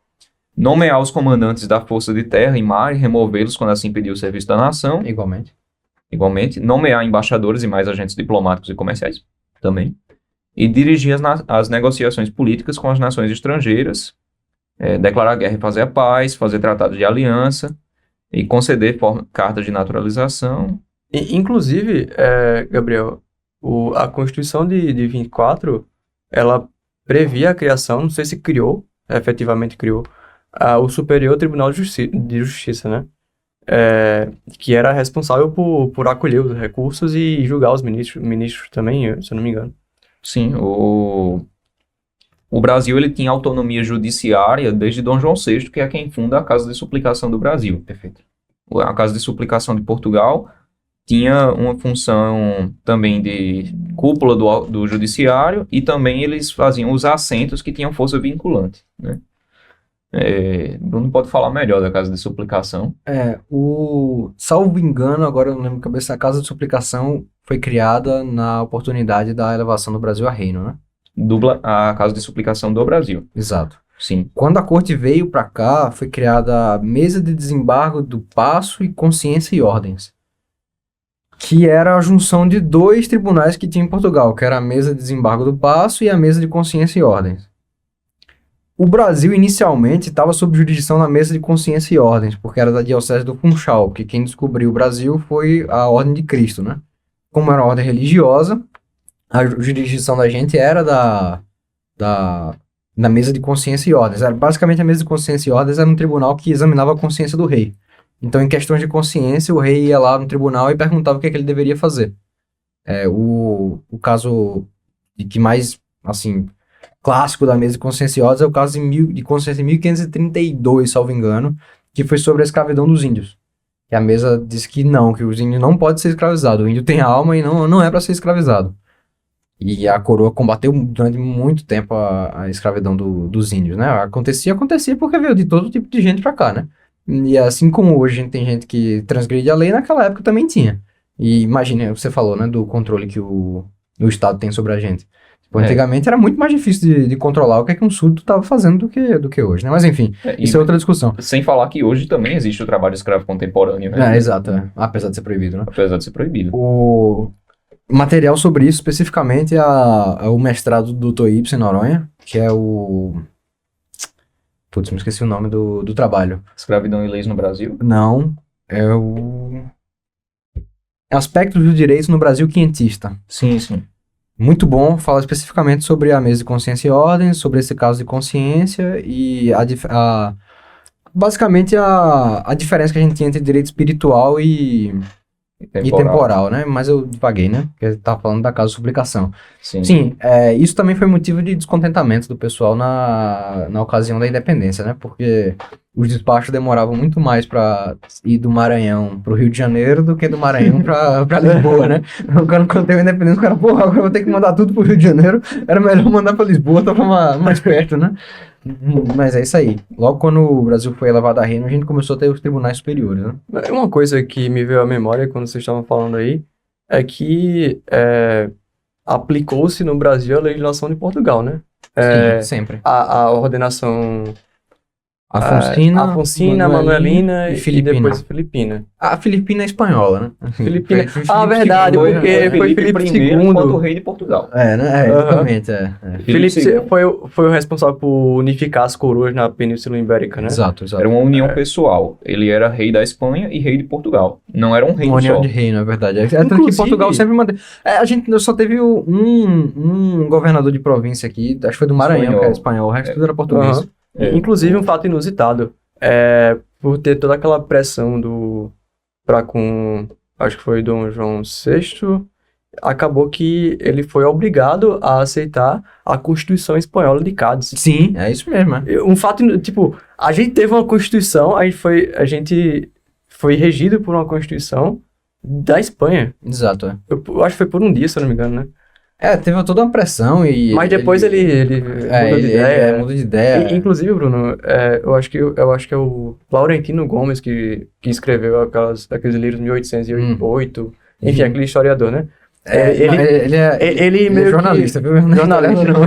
A: Nomear os comandantes da força de terra e mar e removê-los quando assim pedir o serviço da nação. Igualmente. Nomear embaixadores e mais agentes diplomáticos e comerciais também. E dirigir as negociações políticas com as nações estrangeiras, declarar guerra e fazer a paz, fazer tratados de aliança e conceder cartas de naturalização.
B: Inclusive, Gabriel, a Constituição de 24, ela previa a criação, não sei se criou, efetivamente criou, o Superior Tribunal de Justiça, né? Que era responsável por acolher os recursos e julgar os ministros também, se eu não me engano.
A: Sim, o Brasil ele tinha autonomia judiciária desde Dom João VI, que é quem funda a Casa de Suplicação do Brasil.
C: Perfeito.
A: A Casa de Suplicação de Portugal tinha uma função também de cúpula do judiciário e também eles faziam os assentos que tinham força vinculante, né? Bruno pode falar melhor da Casa de Suplicação.
C: Salvo engano, agora eu não lembro de cabeça, a Casa de Suplicação foi criada na oportunidade da elevação do Brasil a reino, né?
A: A Casa de Suplicação do Brasil.
C: Exato.
A: Sim.
C: Quando a corte veio para cá, foi criada a Mesa de Desembargo do Paço e Consciência e Ordens, que era a junção de dois tribunais que tinha em Portugal, que era a Mesa de Desembargo do Paço e a Mesa de Consciência e Ordens. O Brasil, inicialmente, estava sob jurisdição da Mesa de Consciência e Ordens, porque era da Diocese do Funchal, que quem descobriu o Brasil foi a Ordem de Cristo, né? Como era uma ordem religiosa, a jurisdição da gente era da Mesa de Consciência e Ordens. Basicamente, a Mesa de Consciência e Ordens era um tribunal que examinava a consciência do rei. Então, em questões de consciência, o rei ia lá no tribunal e perguntava o que ele deveria fazer. O caso que mais, assim, clássico da Mesa de Consciência e Ordens é o caso de Consciência de 1532, salvo engano, que foi sobre a escravidão dos índios. Que a mesa disse que os índios não podem ser escravizados. O índio tem alma e não é para ser escravizado. E a coroa combateu durante muito tempo a escravidão dos índios, né? Acontecia porque veio de todo tipo de gente para cá, né? E assim como hoje a gente tem gente que transgride a lei, naquela época também tinha. E imagine, você falou, né, do controle que o Estado tem sobre a gente. Antigamente era muito mais difícil de controlar o que é que um súdito estava fazendo do que hoje, né? Mas enfim, isso é outra discussão.
A: Sem falar que hoje também existe o trabalho escravo contemporâneo, né?
C: Exato, apesar de ser proibido, né?
A: Apesar de ser proibido.
C: O material sobre isso, especificamente, é o mestrado do Dr. Ibsen Noronha, que é o... Putz, me esqueci o nome do trabalho.
A: Escravidão e Leis no Brasil?
C: Não, é o... Aspectos do Direito no Brasil Quinhentista.
A: Sim, sim.
C: muito bom, fala especificamente sobre a mesa de consciência e ordem, sobre esse caso de consciência e basicamente a diferença que a gente tinha entre direito espiritual e temporal, né? Mas eu divaguei, né? Porque ele tava falando da causa-suplicação. Sim, isso também foi motivo de descontentamento do pessoal na ocasião da independência, né? Porque os despachos demoravam muito mais para ir do Maranhão pro Rio de Janeiro do que do Maranhão pra Lisboa, né? Quando teve a independência, o cara, porra, agora eu vou ter que mandar tudo pro Rio de Janeiro, era melhor mandar pra Lisboa, tava mais perto, né? Mas é isso aí. Logo quando o Brasil foi elevado a reino, a gente começou a ter os tribunais superiores, né?
B: Uma coisa que me veio à memória quando vocês estavam falando aí é que aplicou-se no Brasil a legislação de Portugal, né?
C: Sim, sempre.
B: A ordenação
C: Afonsina,
B: Manuelina e
C: Filipina.
B: depois Filipina.
C: A Filipina é espanhola, né?
B: Filipina.
C: Foi
B: Verdade,
A: Foi
B: porque foi Filipe
A: I
B: II.
A: enquanto rei de Portugal.
C: Né? Exatamente,
B: Filipe
A: II.
B: foi o responsável por unificar as coroas na Península Ibérica, né?
C: Exato.
A: Era uma união pessoal. Ele era rei da Espanha e rei de Portugal. Não era um reino
C: Uma união
A: só.
C: de reino, é verdade. Tanto que Portugal sempre manteve. A gente só teve um governador de província aqui, acho que foi do Maranhão,
A: Espanhol.
C: que era espanhol, o resto tudo era português.
B: Inclusive, um fato inusitado. Por ter toda aquela pressão acho que foi Dom João VI, acabou que ele foi obrigado a aceitar a Constituição Espanhola de Cádiz.
C: Sim, é isso mesmo.
B: Um fato, tipo, a gente teve uma Constituição, a gente foi regido por uma Constituição da Espanha.
C: Exato,
B: Eu acho que foi por um dia, se eu não me engano, né?
C: Teve toda uma pressão e...
B: Mas depois ele mudou de ideia.
C: Mudou de ideia.
B: Inclusive, Bruno, eu acho que é o Laurentino Gomes que escreveu aqueles livros 1808, enfim, aquele historiador, né? Ele
C: é jornalista, viu?
B: Jornalista, não.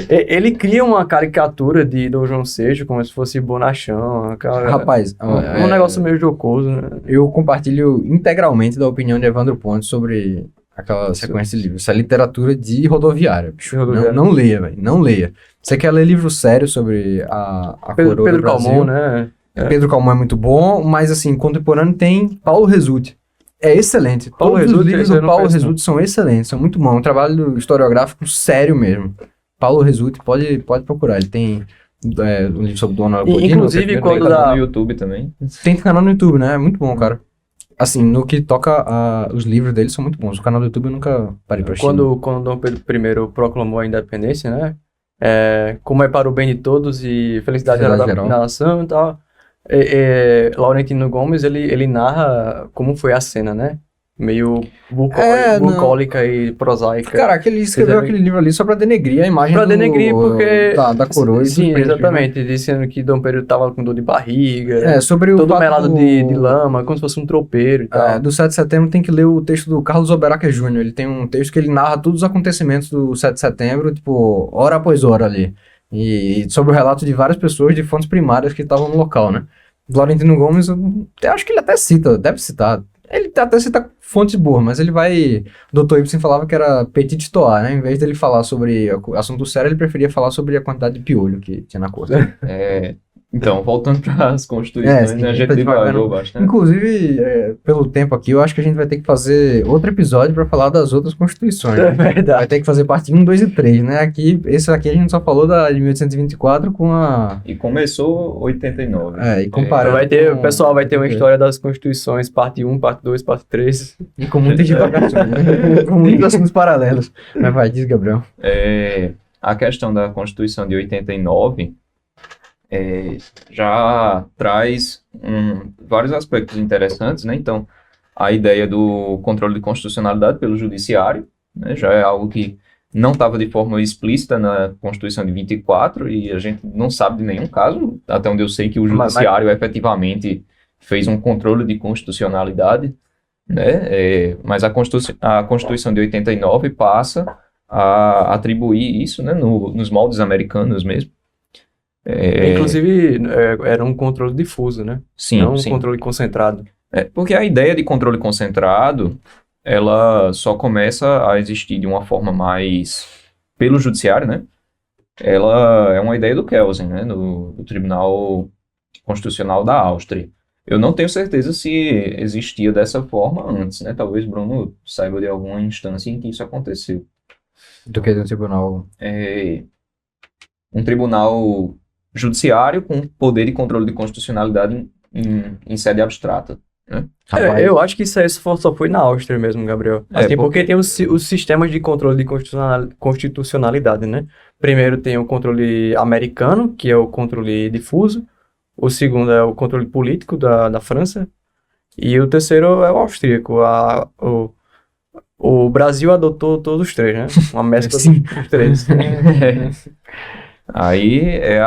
B: Ele cria uma caricatura de Dom João VI como se fosse bonachão.
C: Rapaz,
B: um negócio meio jocoso, né?
C: Eu compartilho integralmente da opinião de Evandro Pontes sobre aquela sequência de livros. Essa é literatura de rodoviária, bicho. Não leia, velho. Não leia. Você quer ler livro sério sobre a coroa do
B: Pedro
C: Brasil?
B: Calmon, né?
C: Pedro Calmon é muito bom, mas assim, contemporâneo tem Paulo Resulti. É excelente.
B: Paulo
C: Todos os
B: Resulti,
C: livros
B: eu
C: do
B: não
C: Paulo
B: conheço, não.
C: Resulti são excelentes, são muito bons. É um trabalho historiográfico sério mesmo. Paulo Resulti, pode procurar. Ele tem um livro sobre Dona Leopoldina.
B: Inclusive,
A: Tem
B: quando
A: canal
B: dá...
A: no YouTube também.
C: Tem canal no YouTube, né? É muito bom, cara. Assim, no que toca os livros dele são muito bons. O canal do YouTube eu nunca parei pra assistir.
B: Quando Dom Pedro I proclamou a independência, né? Como é para o bem de todos e felicidade
C: Felicidade
B: da
C: geral.
B: nação e tal. Laurentino Gomes, ele narra como foi a cena, né? Meio bucólica e prosaica.
C: Caraca, ele escreveu aquele livro ali só pra denegrir a imagem
B: porque...
C: da coroa e dos
B: Sim,
C: príncipes,
B: exatamente. Dizendo que Dom Pedro tava com dor de barriga.
C: Sobre o
B: todo
C: fato
B: melado de lama, como se fosse um tropeiro e tal.
C: Do 7 de setembro tem que ler o texto do Carlos Alberaca Jr. Ele tem um texto que ele narra todos os acontecimentos do 7 de setembro, tipo, hora após hora ali. E sobre o relato de várias pessoas de fontes primárias que estavam no local, né? Laurentino Gomes, eu acho que ele até deve citar. Ele até cita fontes boas, mas ele vai... O Dr. Ibsen falava que era petit toar, né? Em vez dele falar sobre assunto sério, ele preferia falar sobre a quantidade de piolho que tinha na corte.
A: Então, voltando para as constituições,
C: sim,
A: né, a gente divagou bastante.
C: Inclusive, pelo tempo aqui, eu acho que a gente vai ter que fazer outro episódio para falar das outras constituições.
B: É
C: Né?
B: verdade.
C: Vai ter que fazer parte 1, 2 e 3, né? Esse aqui a gente só falou da de 1824 com a...
A: E começou 89.
C: E comparando...
B: O pessoal vai ter uma história das constituições, parte 1, parte 2, parte 3.
C: E com muitas divagações, né? Com muitos assuntos paralelos. Mas vai, diz, Gabriel.
A: A questão da Constituição de 89... já traz vários aspectos interessantes, né? Então, a ideia do controle de constitucionalidade pelo judiciário, né? Já é algo que não estava de forma explícita na Constituição de 24 e a gente não sabe de nenhum caso, até onde eu sei que o judiciário efetivamente fez um controle de constitucionalidade, né? Mas a Constituição de 89 passa a atribuir isso, né? Nos moldes americanos mesmo.
B: Inclusive, era um controle difuso, né?
A: Sim,
B: não um
A: sim.
B: controle concentrado.
A: Porque a ideia de controle concentrado, ela só começa a existir de uma forma mais pelo judiciário, né? Ela é uma ideia do Kelsen, né? Do Tribunal Constitucional da Áustria. Eu não tenho certeza se existia dessa forma antes, né? Talvez Bruno saiba de alguma instância em que isso aconteceu.
C: Do que do tribunal.
A: Um tribunal judiciário com poder de controle de constitucionalidade em sede abstrata, né?
C: Rapaz,
B: Eu acho que isso aí só foi na Áustria mesmo, Gabriel. Assim, porque tem os sistemas de controle de constitucionalidade, né? Primeiro tem o controle americano, que é o controle difuso. O segundo é o controle político da França. E o terceiro é o austríaco. O Brasil adotou todos os três, né? Uma mescla
C: Sim.
B: dos três.
A: Aí é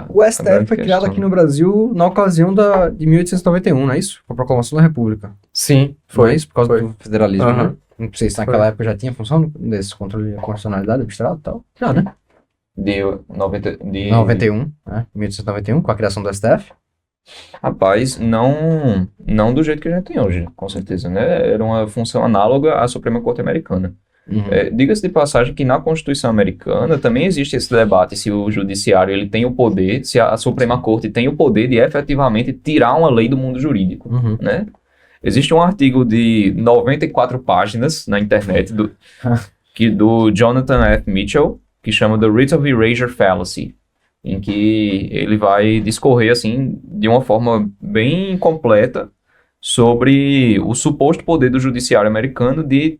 C: o
A: a
C: STF
A: grande
C: foi criado
A: questão.
C: aqui no Brasil na ocasião de 1891, não é isso? Com a proclamação da República.
B: Sim,
C: Não é
B: foi.
C: isso? Por causa
B: foi.
C: do federalismo,
B: Aham.
C: né? Não sei se naquela época já tinha função desse controle de constitucionalidade abstrato e tal. Já, né?
A: De
C: 91, né? 1891, com a criação do STF.
A: Rapaz, não do jeito que a gente tem hoje, com certeza, né? Era uma função análoga à Suprema Corte Americana.
C: Uhum.
A: Diga-se de passagem que na Constituição Americana também existe esse debate se o judiciário ele tem o poder, se a Suprema Corte tem o poder de efetivamente tirar uma lei do mundo jurídico,
C: Uhum.
A: né? Existe um artigo de 94 páginas na internet do Jonathan F. Mitchell, que chama The Writ of Erasure Fallacy, em que ele vai discorrer assim de uma forma bem completa sobre o suposto poder do judiciário americano de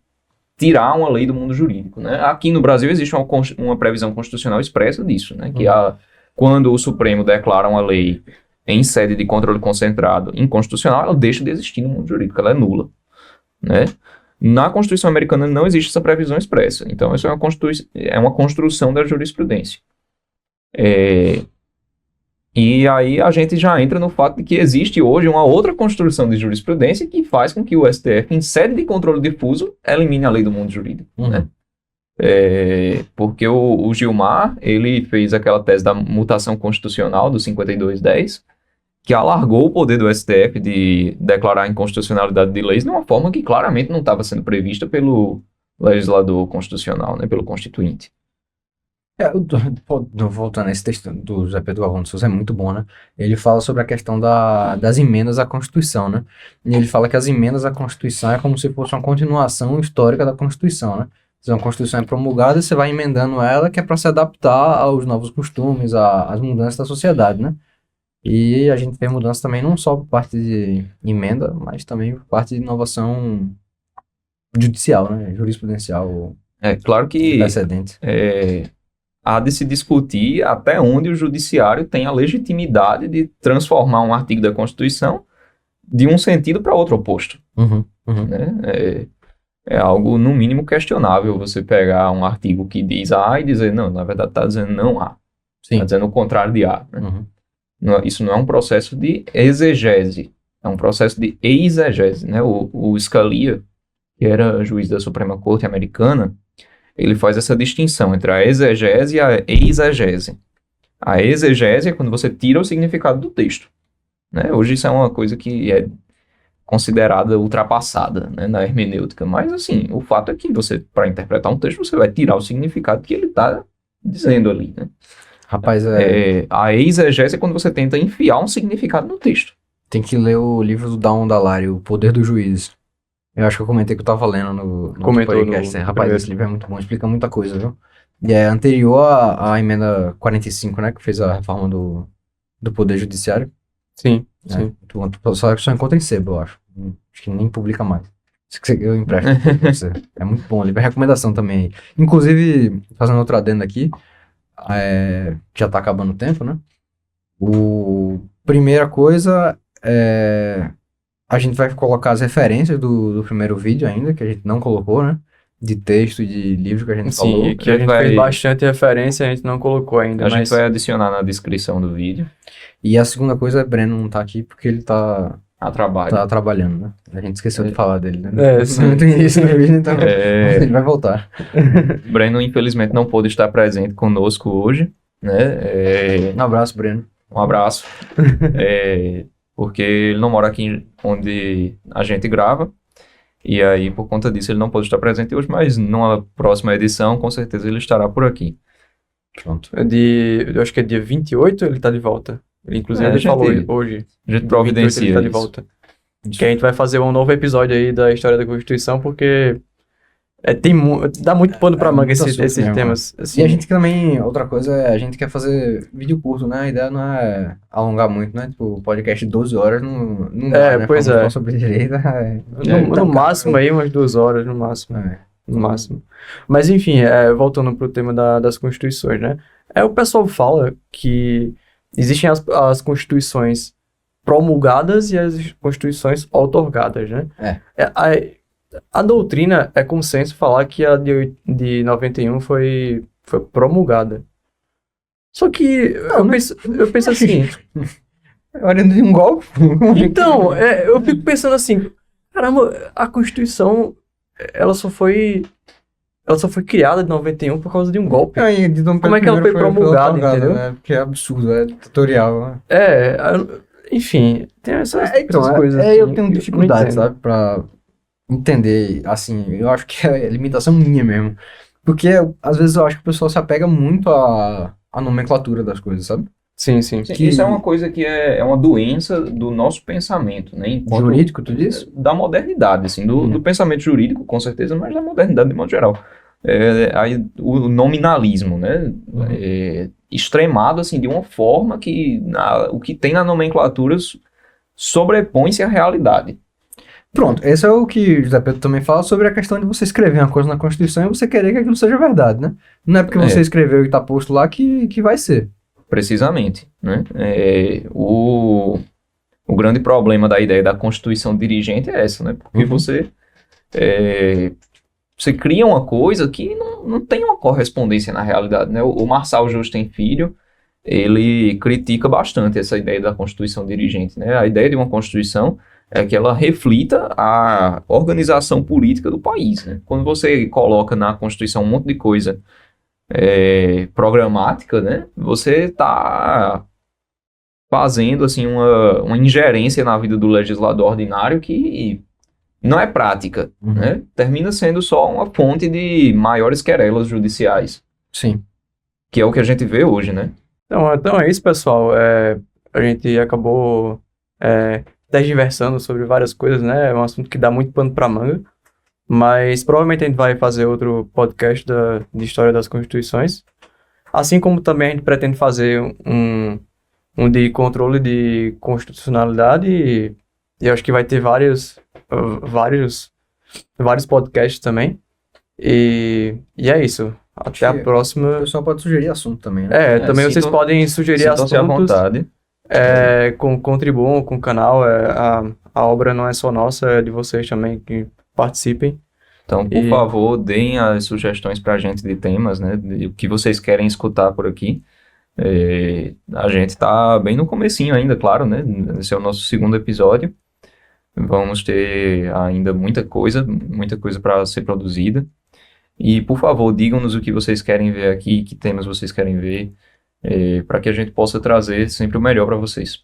A: tirar uma lei do mundo jurídico, né? Aqui no Brasil existe uma previsão constitucional expressa disso, né? Que quando o Supremo declara uma lei em sede de controle concentrado inconstitucional, ela deixa de existir no mundo jurídico, ela é nula, né? Na Constituição americana não existe essa previsão expressa, então isso é uma construção da jurisprudência. E aí a gente já entra no fato de que existe hoje uma outra construção de jurisprudência que faz com que o STF, em sede de controle difuso, elimine a lei do mundo jurídico, né? Porque o Gilmar, ele fez aquela tese da mutação constitucional do 5210, que alargou o poder do STF de declarar a inconstitucionalidade de leis de uma forma que claramente não estava sendo prevista pelo legislador constitucional, né, pelo constituinte.
C: Voltando a esse texto do José Pedro Galvão de Souza, é muito bom, né? Ele fala sobre a questão das emendas à Constituição, né? E ele fala que as emendas à Constituição é como se fosse uma continuação histórica da Constituição, né? Se uma Constituição é promulgada, você vai emendando ela, que é para se adaptar aos novos costumes, às mudanças da sociedade, né? E a gente vê mudanças também não só por parte de emenda, mas também por parte de inovação judicial, né? Jurisprudencial,
A: Claro que
C: precedente.
A: há de se discutir até onde o judiciário tem a legitimidade de transformar um artigo da Constituição de um sentido para outro oposto, né? É algo, no mínimo, questionável você pegar um artigo que diz A e dizer, não, na verdade está dizendo não A. Está dizendo o contrário de A, né? Isso não é um processo de exegese, é um processo de exegese, né? O Scalia, que era juiz da Suprema Corte americana, ele faz essa distinção entre a exegese e a exegese. A exegese é quando você tira o significado do texto, né? Hoje isso é uma coisa que é considerada ultrapassada, né, na hermenêutica, mas assim, o fato é que você, para interpretar um texto, você vai tirar o significado que ele está dizendo ali, né?
C: Rapaz,
A: a exegese é quando você tenta enfiar um significado no texto.
C: tem que ler o livro do Dawn Dallari, O Poder do Juiz. Eu acho que eu comentei que eu tava lendo no podcast. Rapaz,
B: primeiro.
C: esse livro é muito bom, explica muita coisa, viu? E é anterior à emenda 45, né, que fez a reforma do Poder Judiciário.
B: Sim.
C: Só encontra em sebo, eu acho. Acho que nem publica mais. Eu empresto pra você. É muito bom, livro é recomendação também. Inclusive, fazendo outro adendo aqui, já tá acabando o tempo, né? Primeira coisa a gente vai colocar as referências do primeiro vídeo ainda, que a gente não colocou, né? De texto e de livro que a gente falou.
B: Sim, que a gente fez bastante referência, a gente não colocou ainda.
A: A gente vai adicionar na descrição do vídeo.
C: E a segunda coisa é Breno não tá aqui porque ele tá trabalhando, né? A gente esqueceu de falar dele, né? Não tem isso no vídeo, então ele vai voltar.
A: Breno, infelizmente, não pôde estar presente conosco hoje, né?
C: Um abraço, Breno.
A: Um abraço. Porque ele não mora aqui onde a gente grava. E aí, por conta disso, ele não pôde estar presente hoje, mas numa próxima edição, com certeza ele estará por aqui.
C: Pronto.
B: Eu acho que é dia 28 ele tá de volta. Inclusive,
A: É,
B: ele falou
A: gente,
B: hoje.
A: A gente
B: Do 28 ele
A: providencia
B: tá de
A: isso.
B: volta. Que a gente vai fazer um novo episódio aí da história da Constituição, porque dá muito pano pra manga
C: muito assunto
B: esses
C: mesmo,
B: temas.
C: E
B: Assim,
C: a gente também, outra coisa, a gente quer fazer vídeo curto, né? A ideia não é alongar muito, né? Tipo, podcast de 12 horas não dá, né?
B: pois
C: Falando
B: é.
C: só sobre direito,
B: no máximo aí, umas 2 horas, no máximo.
C: É.
B: No máximo. Mas enfim, voltando pro tema das constituições, né? O pessoal fala que existem as constituições promulgadas e as constituições outorgadas, né? A doutrina é consenso falar que a de 91 foi promulgada. Só que eu penso assim.
C: Olhando de um golpe.
B: Então, eu fico pensando assim, caramba, a Constituição, ela só foi criada em 91 por causa de um golpe.
C: Como
B: é que ela foi promulgada, entendeu?
C: Né? Porque é absurdo, é tutorial, né?
B: Enfim, tem essas
C: Então,
B: coisas assim,
C: eu tenho
B: não
C: dificuldade,
B: entendo.
C: sabe, pra entender, assim, eu acho que é limitação minha mesmo. Porque, às vezes, eu acho que o pessoal se apega muito à nomenclatura das coisas, sabe?
B: Sim, sim.
A: Sim, isso é uma coisa que é uma doença do nosso pensamento, né? Enquanto-
C: Jurídico, tu disse?
A: Da modernidade, assim, do pensamento jurídico, com certeza, mas da modernidade de modo geral. Aí, o nominalismo, né? Extremado, assim, de uma forma que o que tem na nomenclatura sobrepõe-se à realidade.
C: Pronto, esse é o que José Pedro também fala sobre a questão de você escrever uma coisa na Constituição e você querer que aquilo seja verdade, né? Não é porque você escreveu e tá posto lá que vai ser.
A: Precisamente, né? O grande problema da ideia da Constituição dirigente é essa, né? Porque você cria uma coisa que não tem uma correspondência na realidade, né? O Marçal Justem Filho, ele critica bastante essa ideia da Constituição dirigente, né? A ideia de uma Constituição é que ela reflita a organização política do país, né? Quando você coloca na Constituição um monte de coisa programática, né? Você está fazendo assim uma ingerência na vida do legislador ordinário que não é prática, né? Termina sendo só uma fonte de maiores querelas judiciais.
C: Sim.
A: Que é o que a gente vê hoje, né?
B: Então é isso, pessoal. A gente acabou tergiversando sobre várias coisas, né? É um assunto que dá muito pano pra manga. Mas provavelmente a gente vai fazer outro podcast de história das constituições. Assim como também a gente pretende fazer um de controle de constitucionalidade e eu acho que vai ter vários podcasts também. E é isso. Até a
C: O
B: próxima.
C: pessoal pode sugerir assunto também, né?
B: Também vocês podem sugerir
A: Sintam-se à
B: assuntos.
A: vontade.
B: Contribuam com o canal. A obra não é só nossa, é de vocês também que participem.
A: Então, por favor, deem as sugestões pra gente de temas, né? De o que vocês querem escutar por aqui. A gente tá bem no comecinho ainda, claro, né? Esse é o nosso segundo episódio. Vamos ter ainda muita coisa para ser produzida. E, por favor, digam-nos o que vocês querem ver aqui, que temas vocês querem ver, para que a gente possa trazer sempre o melhor para vocês.